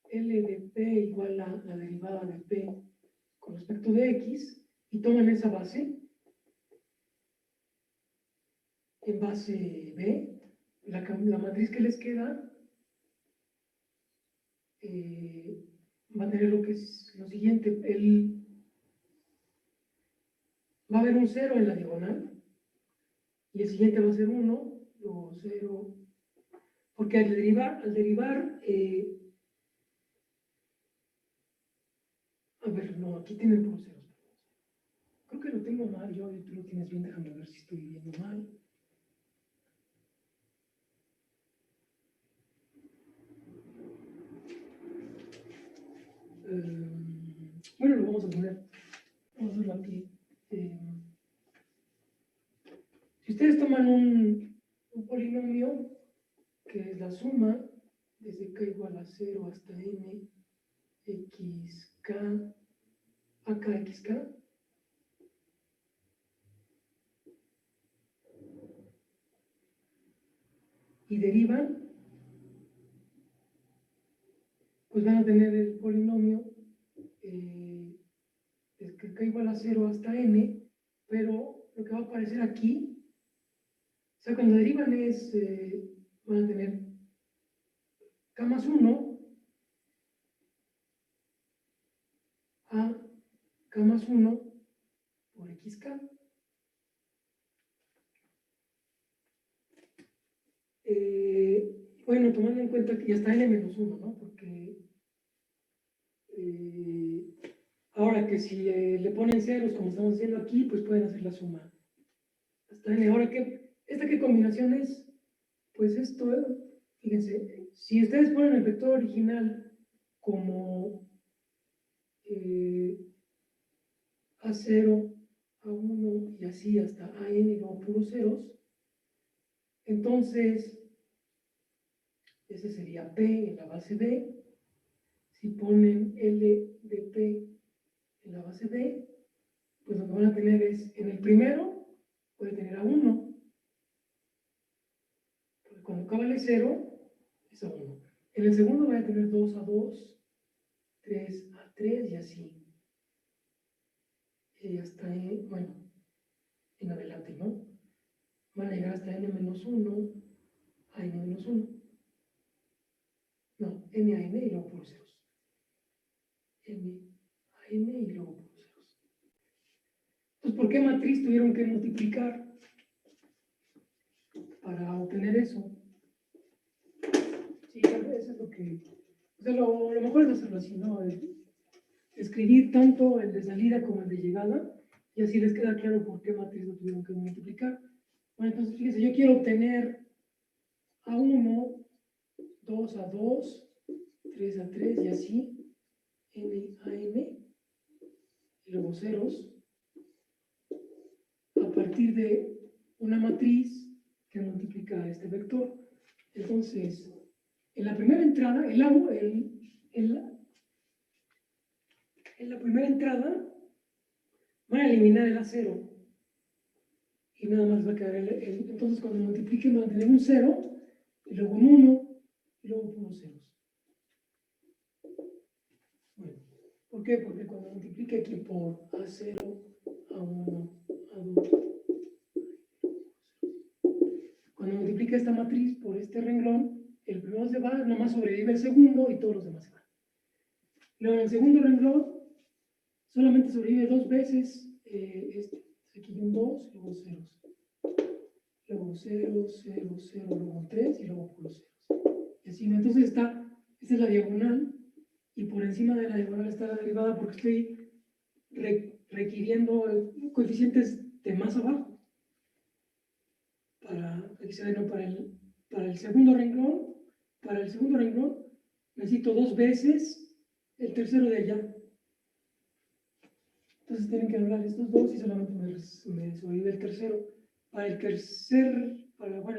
L de P igual a la derivada de P con respecto de X y toman esa base, en base B, la matriz que les queda va a tener lo que es lo siguiente, va a haber un 0 en la diagonal y el siguiente va a ser 1, luego 0, porque al derivar a ver, no, aquí tienen puros ceros. Creo que lo tengo mal yo y tú lo tienes bien, déjame ver si estoy viendo mal. Bueno, lo vamos a poner. Vamos a hacerlo aquí. Si ustedes toman un polinomio, que es la suma desde k igual a 0 hasta n, xk, akxk, y derivan, pues van a tener el polinomio desde k igual a 0 hasta n, pero lo que va a aparecer aquí, o sea, cuando derivan van a tener k más 1 a k más 1 por xk. Bueno, tomando en cuenta que ya está n-1, ¿no? Porque ahora que si le ponen ceros, como estamos haciendo aquí, pues pueden hacer la suma hasta n. Ahora, ¿esta qué combinación es? Pues esto, fíjense, si ustedes ponen el vector original como A0, A1 y así hasta AN y luego puros ceros, entonces ese sería P en la base B. Si ponen L de P en la base B, pues lo que van a tener es, en el primero puede tener A1, porque cuando acaba el 0 es A1. En el segundo voy a tener 2A2, 3A3 y así. Y hasta, bueno, en adelante, ¿no? Van a llegar hasta n-1, a n-1. No, n a n y luego puros ceros. N a n y luego puros ceros. Entonces, ¿por qué matriz tuvieron que multiplicar para obtener eso? Sí, eso es lo que... O sea, lo mejor es hacerlo así, ¿no? Escribir tanto el de salida como el de llegada, y así les queda claro por qué matriz lo tuvieron que multiplicar. Bueno, entonces, fíjense, yo quiero obtener A1, 2A2, 3A3 y así, n a n, y luego ceros, a partir de una matriz que multiplica este vector. Entonces, en la primera entrada, en la primera entrada van a eliminar el A0 y nada más va a quedar entonces cuando multipliquen van a tener un 0 y luego un 1 y luego puros ceros. Bueno, ¿por qué? Porque cuando multiplique aquí por A0, A1, A2, cuando multiplica esta matriz por este renglón, el primero se va, nomás sobrevive el segundo y todos los demás se van. Luego en el segundo renglón solamente sobrevive dos veces aquí hay un 2, luego ceros. Luego 0, 0, 0, luego un 3 y luego puros ceros. Y así, ¿no? Entonces esta es la diagonal y por encima de la diagonal está la derivada porque estoy requiriendo coeficientes de más abajo. Aquí se ve, ¿no? Para el segundo renglón necesito dos veces el tercero de allá. Entonces tienen que anular estos dos y solamente me sobrevive el tercero. Bueno,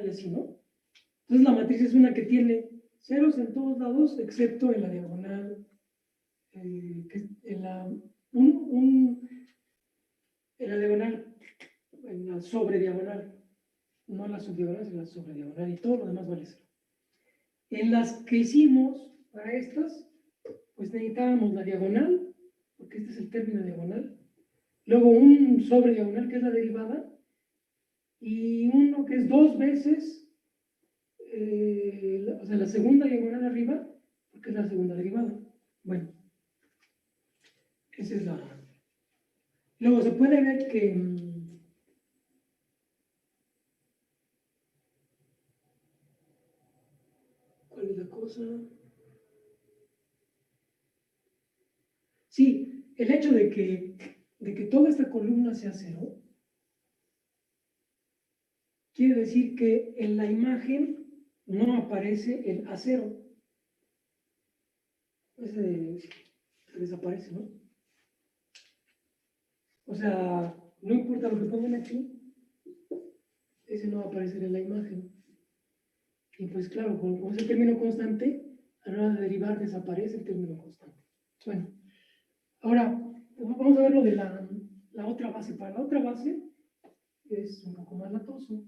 y así, ¿no? Entonces la matriz es una que tiene ceros en todos lados, excepto en la diagonal, en la diagonal, en la sobrediagonal, no en la subdiagonal, sino en la sobrediagonal, y todo lo demás vale cero. En las que hicimos para estas, pues necesitábamos la diagonal, porque este es el término diagonal, luego un sobrediagonal, que es la derivada, y uno que es dos veces, o sea, la segunda diagonal arriba, porque es la segunda derivada. Bueno, esa es la... Luego se puede ver que... ¿Cuál es la cosa? Sí, el hecho de que toda esta columna sea cero, quiere decir que en la imagen no aparece el A0. Ese desaparece, ¿no? O sea, no importa lo que pongan aquí, ese no va a aparecer en la imagen. Y pues claro, como es el término constante, a la hora de derivar desaparece el término constante. Bueno, ahora vamos a ver lo de la otra base. Para la otra base es un poco más latoso.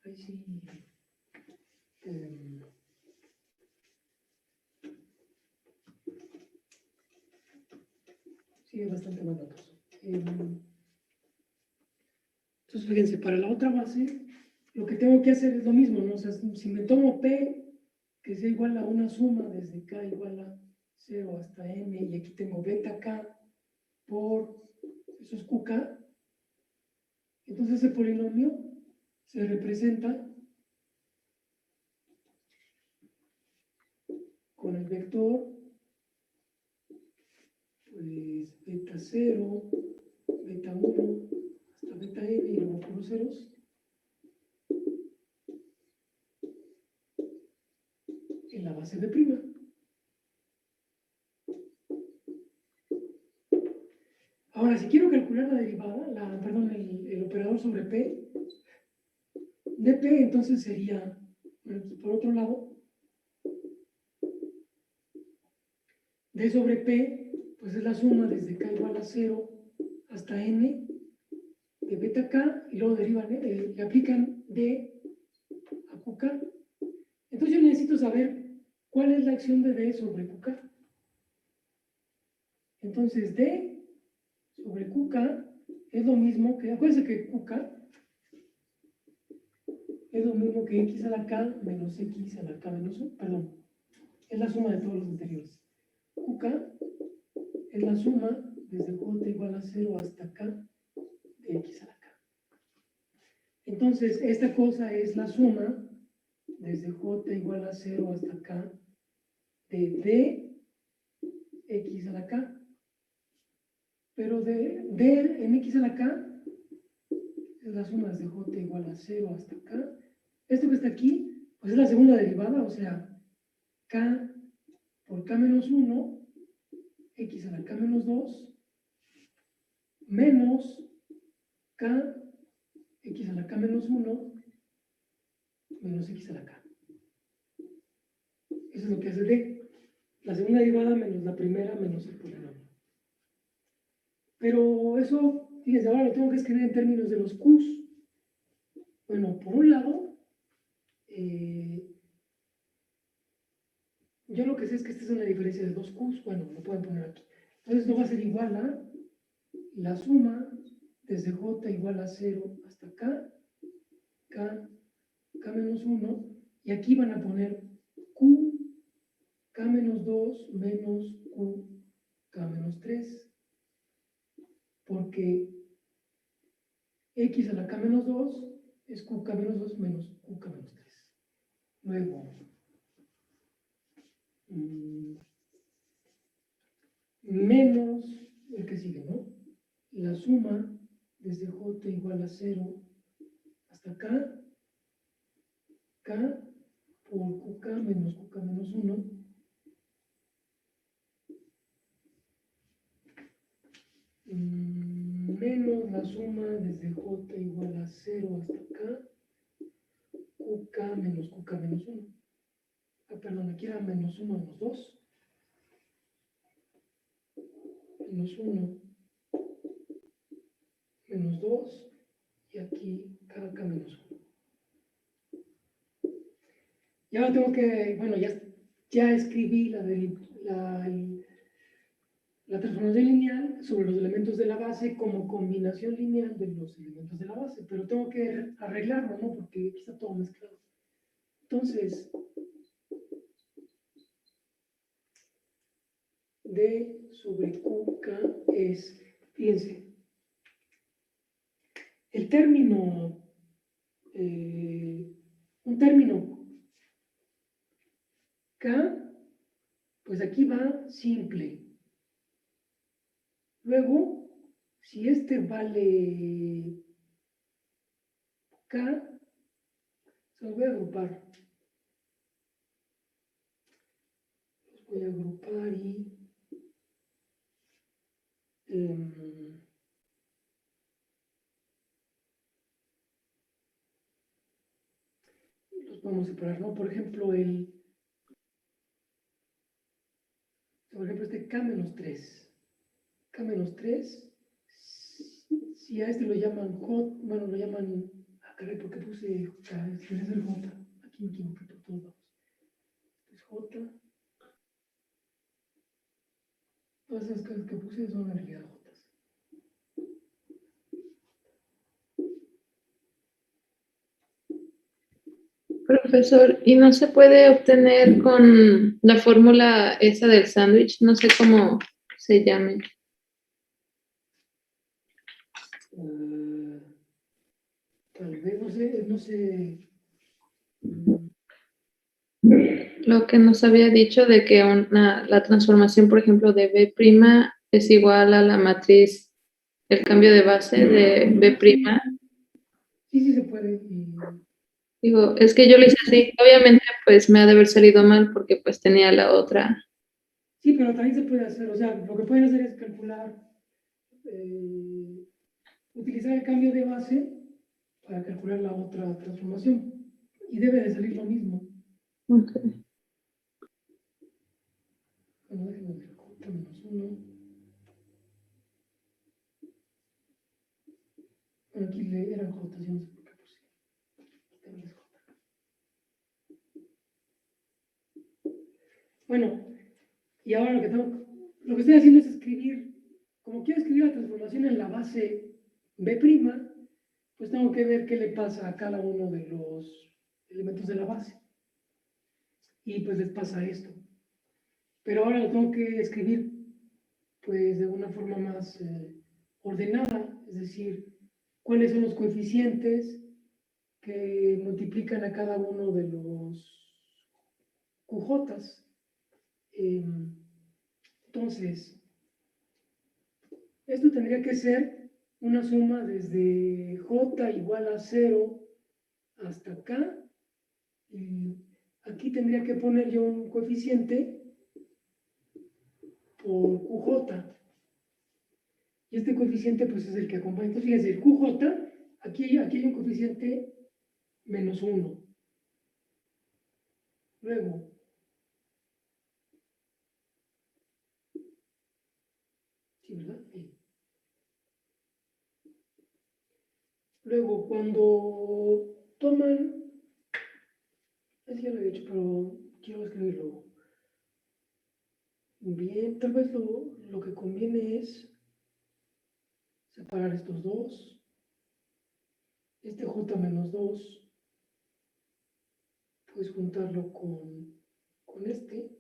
Ahí sí. Sí, es bastante más latoso. Entonces, fíjense, para la otra base, lo que tengo que hacer es lo mismo, ¿no? O sea, si me tomo P, que sea igual a una suma desde K igual a 0 hasta N, y aquí tengo beta K por, eso es QK, Entonces ese polinomio se representa con el vector, pues, beta 0, beta 1, hasta beta n y luego puros ceros. En la base de prima. Ahora, si quiero calcular la derivada, perdón, el operador sobre P, de P entonces sería, bueno, por otro lado, D sobre P, pues es la suma desde K igual a 0 hasta N de beta K, y luego derivan, le aplican D a QK. Entonces yo necesito saber cuál es la acción de D sobre QK. Entonces D sobre QK es lo mismo que, acuérdense que QK es lo mismo que X a la K menos X a la K menos 1, perdón, es la suma de todos los anteriores. QK es la suma desde J igual a 0 hasta K de X a la K. Entonces, esta cosa es la suma desde J igual a 0 hasta K de D X a la K. Pero de D en X a la K es la suma desde J igual a 0 hasta K. Esto que está aquí, pues es la segunda derivada, o sea, K por K menos 1, X a la K menos 2, menos K, X a la K menos 1, menos X a la K. Eso es lo que hace D. La segunda derivada menos la primera menos el polinomio. Pero eso, fíjense, ahora lo tengo que escribir en términos de los Qs. Bueno, por un lado, yo lo que sé es que esta es una diferencia de dos Qs. Bueno, lo pueden poner aquí. Entonces esto va a ser igual a la suma desde J igual a 0 hasta K, K menos 1, y aquí van a poner Q, K menos 2 menos Q, K menos 3, porque X a la K menos 2 es QK menos 2 menos QK menos 3. Luego, menos el que sigue, ¿no? La suma desde J igual a 0 hasta K, K por QK menos QK menos 1, menos la suma desde J igual a 0 hasta K, QK menos QK menos 1. Ah, perdón, aquí era menos 1 menos 2. Menos 1 menos 2, y aquí KK menos 1. Y ahora tengo que, bueno, ya escribí la transformación lineal sobre los elementos de la base como combinación lineal de los elementos de la base, pero tengo que arreglarlo, ¿no? Porque aquí está todo mezclado. Entonces, D sobre QK es, fíjense, el término, un término K, pues aquí va simple. Luego, si este vale K, se los voy a agrupar. Los voy a agrupar y los podemos separar, ¿no? Por ejemplo, este K-3. K-3, si a este lo llaman J, bueno, lo llaman, caray, ¿por qué puse K? Debería ser J. Aquí me equivoqué por todos lados. Es J. Todas esas cosas que puse son en realidad J. Profesor, ¿y no se puede obtener con la fórmula esa del sándwich? No sé cómo se llame. Tal vez, no sé. mm, Lo que nos había dicho de que la transformación, por ejemplo, de B' es igual a la matriz, el cambio de base de B'. Sí, se puede. Digo, es que yo lo hice así. Obviamente, pues me ha de haber salido mal porque pues tenía la otra. Sí, pero también se puede hacer. O sea, lo que pueden hacer es calcular, utilizar el cambio de base para calcular la otra transformación. Y debe de salir lo mismo. Ok. Bueno, déjenme ver, J menos 1. Bueno, aquí eran connotaciones, porque pues también es J. Bueno, y ahora lo que estoy haciendo es escribir, como quiero escribir la transformación en la base B', pues tengo que ver qué le pasa a cada uno de los elementos de la base. Y pues les pasa esto. Pero ahora lo tengo que escribir pues de una forma más ordenada, es decir, cuáles son los coeficientes que multiplican a cada uno de los QJs. Entonces, esto tendría que ser una suma desde J igual a 0 hasta acá. Y aquí tendría que poner yo un coeficiente por QJ. Y este coeficiente pues es el que acompaña. Entonces, fíjense, el QJ, aquí hay un coeficiente menos 1. Luego, sí, ¿verdad? Sí. Luego, cuando toman, es que ya lo he hecho, pero quiero escribirlo bien. Tal vez lo que conviene es separar estos dos. Este J menos 2, puedes juntarlo con este.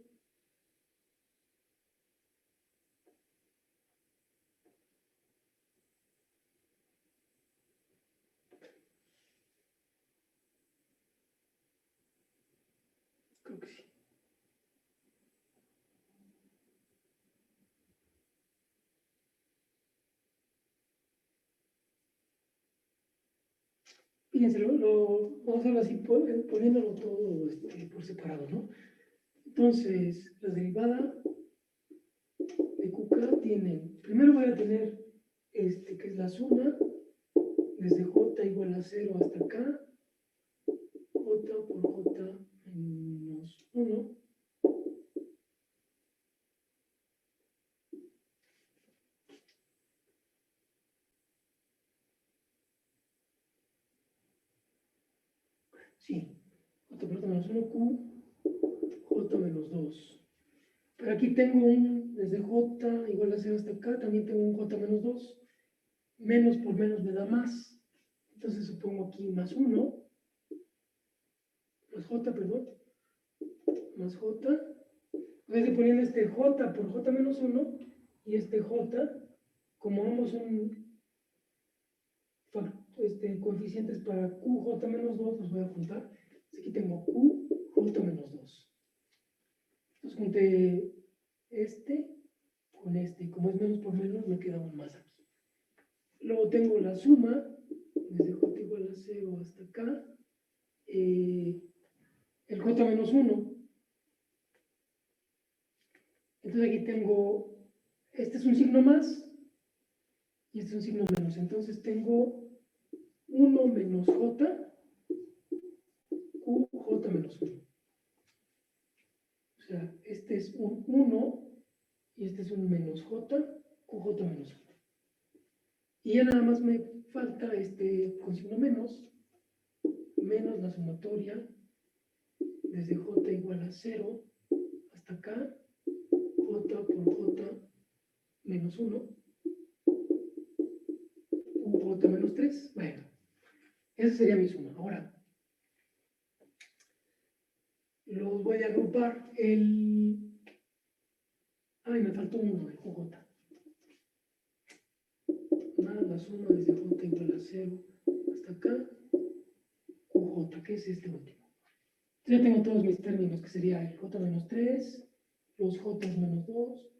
Creo que sí. Fíjense, vamos a hacerlo así, poniéndolo todo por separado, ¿no? Entonces, la derivada de QK tienen, primero voy a tener que es la suma desde J igual a 0 hasta acá, J por J menos 1, sí, J por J menos 1, Q, J menos 2. Pero aquí tengo desde J igual a 0 hasta acá, también tengo un J menos 2, menos por menos me da más, entonces supongo aquí más 1, más J, perdón, más J. Voy a ir poniendo este J por J menos 1 y este J, como ambos son coeficientes para QJ menos 2, los voy a juntar. Aquí tengo QJ menos 2. Entonces junté este con este, y como es menos por menos, me queda un más aquí. Luego tengo la suma, desde J igual a 0 hasta acá, el J menos 1. Entonces aquí tengo, este es un signo más y este es un signo menos. Entonces tengo 1 menos J, QJ menos 1. O sea, este es un 1 y este es un menos J, QJ menos 1. Y ya nada más me falta con signo menos la sumatoria desde J igual a 0 hasta acá, J por J menos 1, J menos 3. Bueno, esa sería mi suma. Ahora, los voy a agrupar Ay, me faltó uno, el QJ. Más la suma desde J igual a 0 hasta acá, j, que es este último. Entonces ya tengo todos mis términos, que sería el j menos 3, los j menos 2,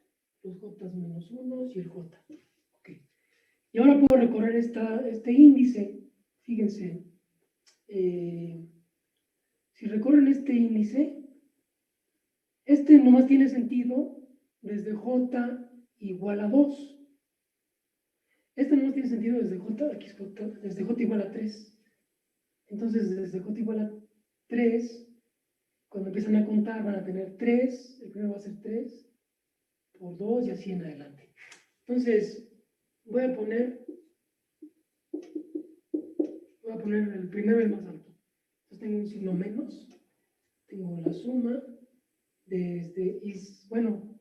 los j menos 1 y el j. Okay. Y ahora puedo recorrer este índice. Fíjense, si recorren este índice, este nomás tiene sentido desde j igual a 2. Este nomás tiene sentido desde j, aquí es j, desde j igual a 3. Entonces, desde j igual a 3, cuando empiezan a contar van a tener 3, el primero va a ser 3, por 2 y así en adelante. Entonces, voy a poner el primero el más alto. Entonces tengo un signo menos, tengo la suma desde, bueno,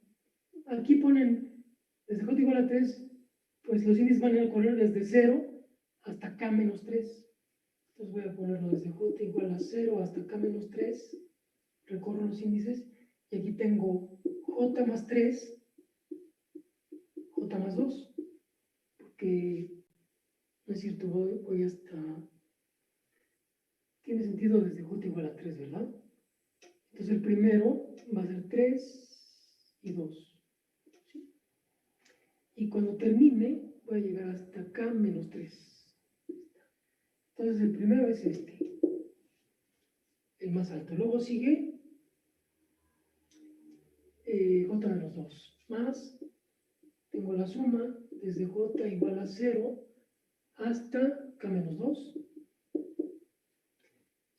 aquí ponen desde j igual a 3, pues los índices van a correr desde 0 hasta k menos 3. Entonces voy a ponerlo desde j igual a 0 hasta k menos 3, recorro los índices, y aquí tengo j más 3, j más 2, porque, no es cierto, voy hasta, tiene sentido desde j igual a 3, ¿verdad? Entonces el primero va a ser 3 y 2. ¿Sí? Y cuando termine, voy a llegar hasta k menos 3. Entonces el primero es este, el más alto. Luego sigue j menos 2, más, tengo la suma desde j igual a 0 hasta k menos 2.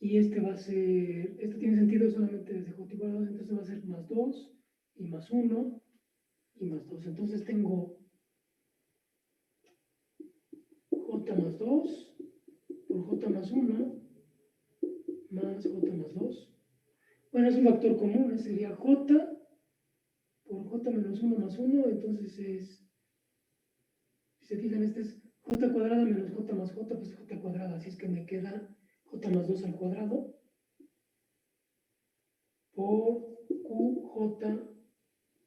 Y este va a ser, este tiene sentido solamente desde j igual a 2, entonces va a ser más 2 y más 1 y más 2. Entonces tengo j más 2 por j más 1 más j más 2. Bueno, es un factor común, sería j por j menos 1 más 1, entonces es, si se fijan, este es j cuadrada menos j más j, pues j cuadrada, así es que me queda j más 2 al cuadrado por qj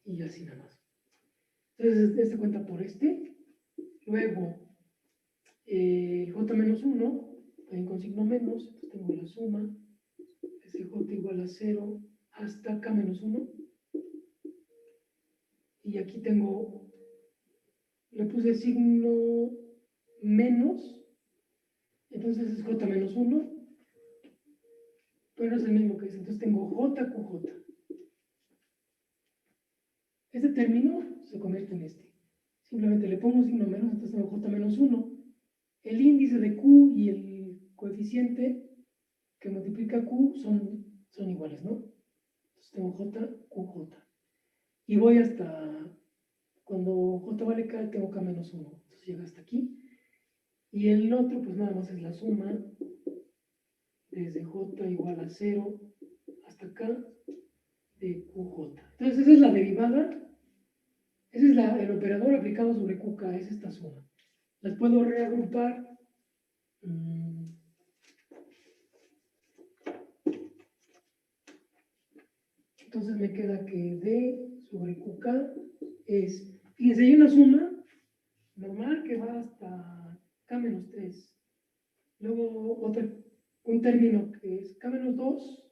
y así nada más. Entonces, este cuenta por este. Luego, j menos 1, también con signo menos, entonces tengo la suma, desde j igual a 0 hasta k menos 1. Y aquí tengo, le puse signo menos, entonces es j menos 1, pero no es el mismo que es, entonces tengo j, qj. Este término se convierte en este. Simplemente le pongo signo menos, entonces tengo j menos 1. El índice de q y el coeficiente que multiplica q son iguales, ¿no? Entonces tengo j, qj. Y voy hasta, cuando j vale k, tengo k menos 1. Entonces llega hasta aquí. Y el otro, pues nada más es la suma desde j igual a 0 hasta acá de qj. Entonces esa es la derivada. Ese es el operador aplicado sobre qk, es esta suma. Las puedo reagrupar. Entonces me queda que d sobre qk es, fíjense, hay una suma normal que va hasta k menos 3. Luego un término que es k menos 2,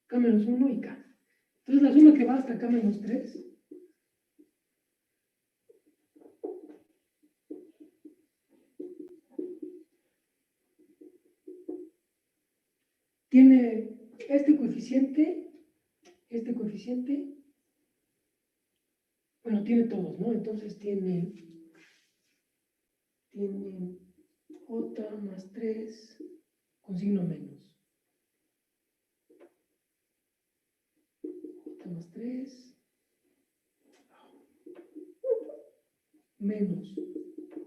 k menos 1 y k. Entonces la suma que va hasta k menos 3 tiene este coeficiente, bueno, tiene todos, ¿no? Entonces tiene j más 3 con signo menos. J más 3 menos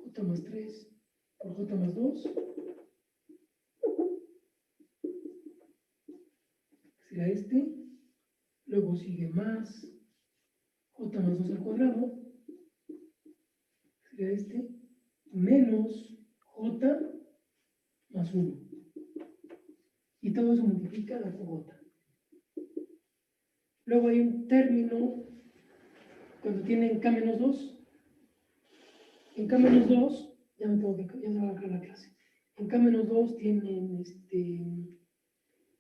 j más 3 por j más 2. Será este. Luego sigue más j más 2 al cuadrado. Será este. Menos j más 1. Y todo eso multiplica a qj. Luego hay un término cuando tienen k menos 2. En k menos 2, ya se va a acabar la clase. En K-2 tienen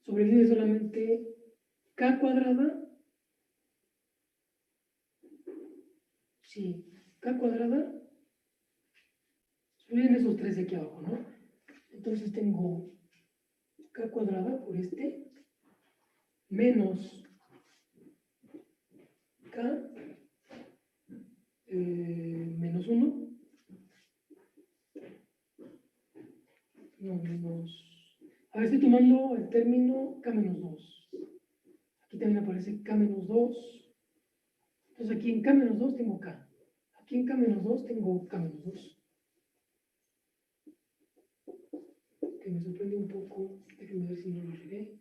sobrevive solamente K cuadrada. Sí, K cuadrada. Sobreviven esos tres de aquí abajo, ¿no? Entonces tengo K cuadrada por menos K menos 1. No, menos. A ver, estoy tomando el término K-2. Aquí también aparece K-2. Entonces aquí en K-2 tengo K. Aquí en K-2 tengo K-2. Que me sorprende un poco. Déjenme ver si no lo regué.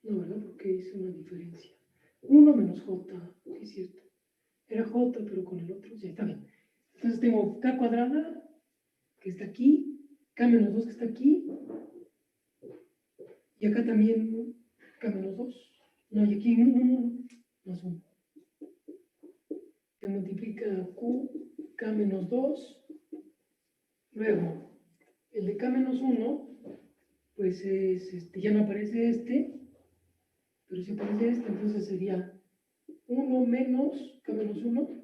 No, ¿verdad? Porque hice una diferencia. 1 menos J, sí es cierto. Era J, pero con el otro, sí, está bien. Entonces tengo K cuadrada, que está aquí, K menos 2 que está aquí, y acá también K menos 2. No, y aquí 1 más 1. Se multiplica Q, K menos 2. Luego, el de K menos 1, pues es, ya no aparece pero si aparece entonces sería 1 menos K menos 1,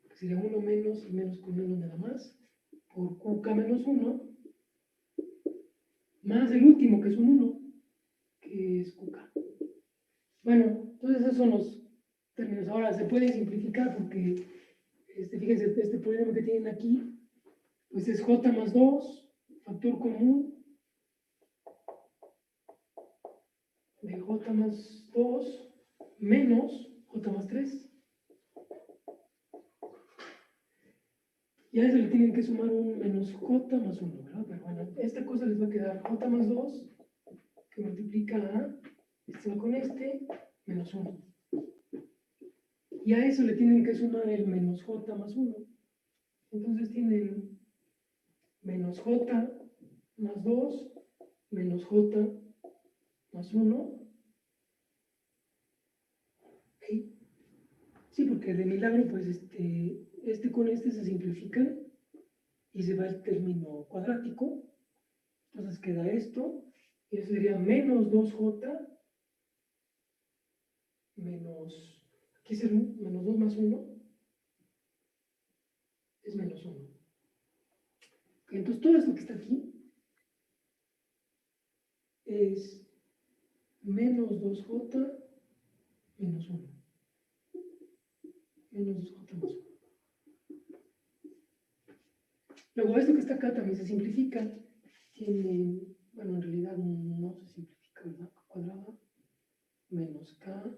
que sería 1 menos y menos con menos nada más, por QK menos 1, más el último que es un 1, que es QK. Bueno, entonces esos son los términos. Ahora se puede simplificar porque, fíjense, este problema que tienen aquí, pues es J más 2, factor común de J más 2 menos J más 3. Y a eso le tienen que sumar un menos J más 1, ¿verdad? Pero bueno, esta cosa les va a quedar J más 2, que multiplica a, este va con menos 1. Y a eso le tienen que sumar el menos J más 1. Entonces tienen menos J más 2, menos J más 1. ¿Okay? Sí, porque de milagro, pues con se simplifican y se va el término cuadrático. Entonces queda esto, y eso sería menos 2J menos, aquí es menos 2 más 1, es menos 1. Entonces todo esto que está aquí es menos 2J menos 1. Menos 2J más 1. Luego esto que está acá también se simplifica. Tiene, bueno, en realidad no se simplifica, ¿verdad? K cuadrada menos K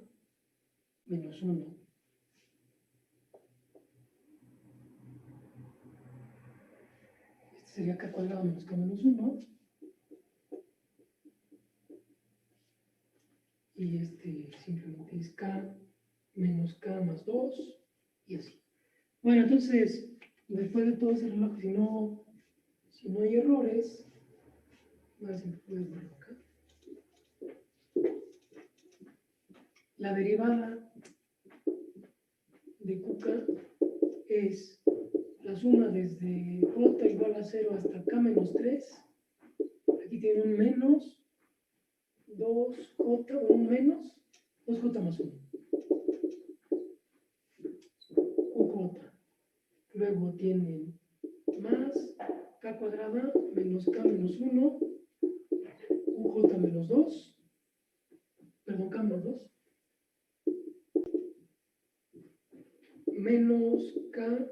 menos 1. Este sería K cuadrado menos K menos 1. Y simplemente es K menos K más 2 y así. Bueno, entonces, después de todo ese relajo, si no hay errores, voy a ponerlo acá. La derivada de QK es la suma desde J igual a 0 hasta K menos 3. Aquí tiene un menos 2J, o un menos 2J más 1. QJ. Luego tienen más K cuadrada menos K menos 1, QJ menos 2, perdón, K menos 2, menos K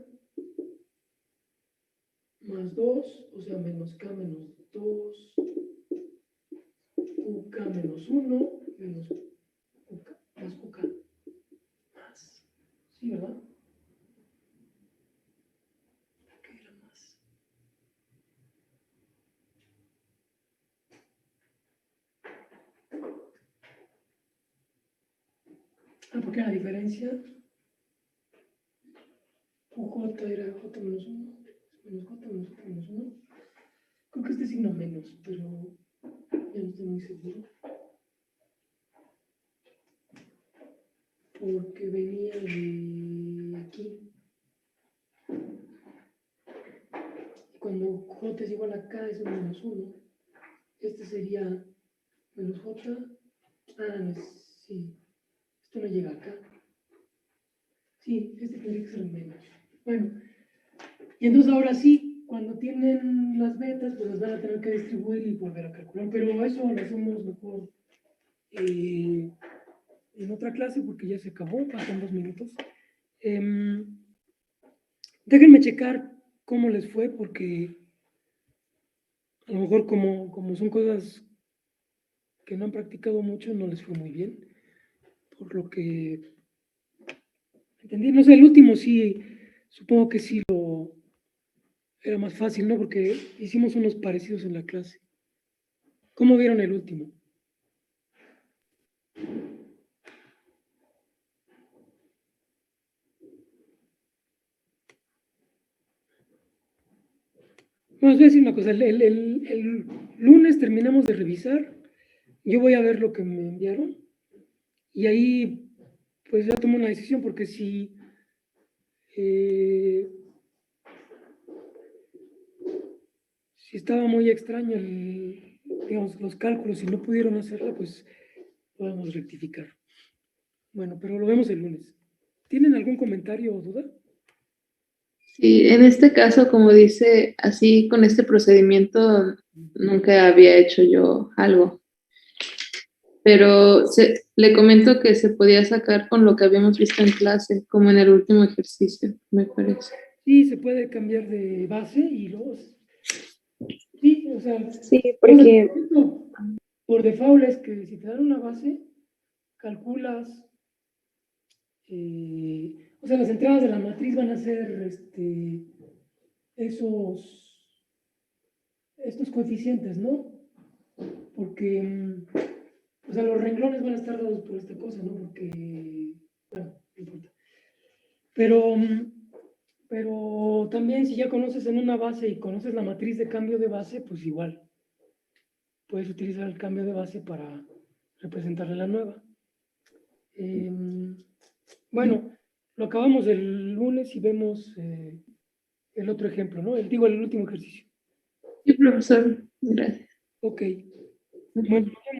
más 2, o sea, menos K menos 2, QK menos 1, menos QK, más QK, más. ¿Sí, verdad? ¿Qué era más? Ah, porque la diferencia, QJ era J menos 1, menos J menos J menos 1. Creo que signo menos, pero ya no estoy muy seguro. Porque venía de aquí. Cuando J es igual a K es un menos 1. Este sería menos J. No sí. Esto no llega acá. Sí, este tendría que ser menos. Bueno, y entonces ahora sí, cuando tienen las betas, pues las van a tener que distribuir y volver a calcular. Pero eso lo hacemos mejor en otra clase porque ya se acabó, pasan 2 minutos. Déjenme checar cómo les fue porque a lo mejor como son cosas que no han practicado mucho, no les fue muy bien. Por lo que entendí, no sé, el último sí, supongo que sí era más fácil, ¿no? Porque hicimos unos parecidos en la clase. ¿Cómo vieron el último? Bueno, os voy a decir una cosa, el lunes terminamos de revisar, yo voy a ver lo que me enviaron y ahí pues ya tomo una decisión porque eh, si estaba muy extraño digamos, los cálculos y no pudieron hacerla, pues podemos rectificar. Bueno, pero lo vemos el lunes. ¿Tienen algún comentario o duda? Sí, en este caso, como dice, así con este procedimiento nunca había hecho yo algo, pero le comento que se podía sacar con lo que habíamos visto en clase, como en el último ejercicio, me parece. Sí, se puede cambiar de base y luego... Sí, o sea, Sí, vamos, el porque procedimiento por default es que si te dan una base, calculas, o sea, las entradas de la matriz van a ser estos coeficientes, ¿no? Porque, o sea, los renglones van a estar dados por esta cosa, ¿no? Porque, bueno, no importa. Pero también si ya conoces en una base y conoces la matriz de cambio de base, pues igual puedes utilizar el cambio de base para representarle la nueva. Bueno, lo acabamos el lunes y vemos el otro ejemplo, ¿no? El último ejercicio. Sí, profesor, gracias. Ok. Bueno, nos vemos.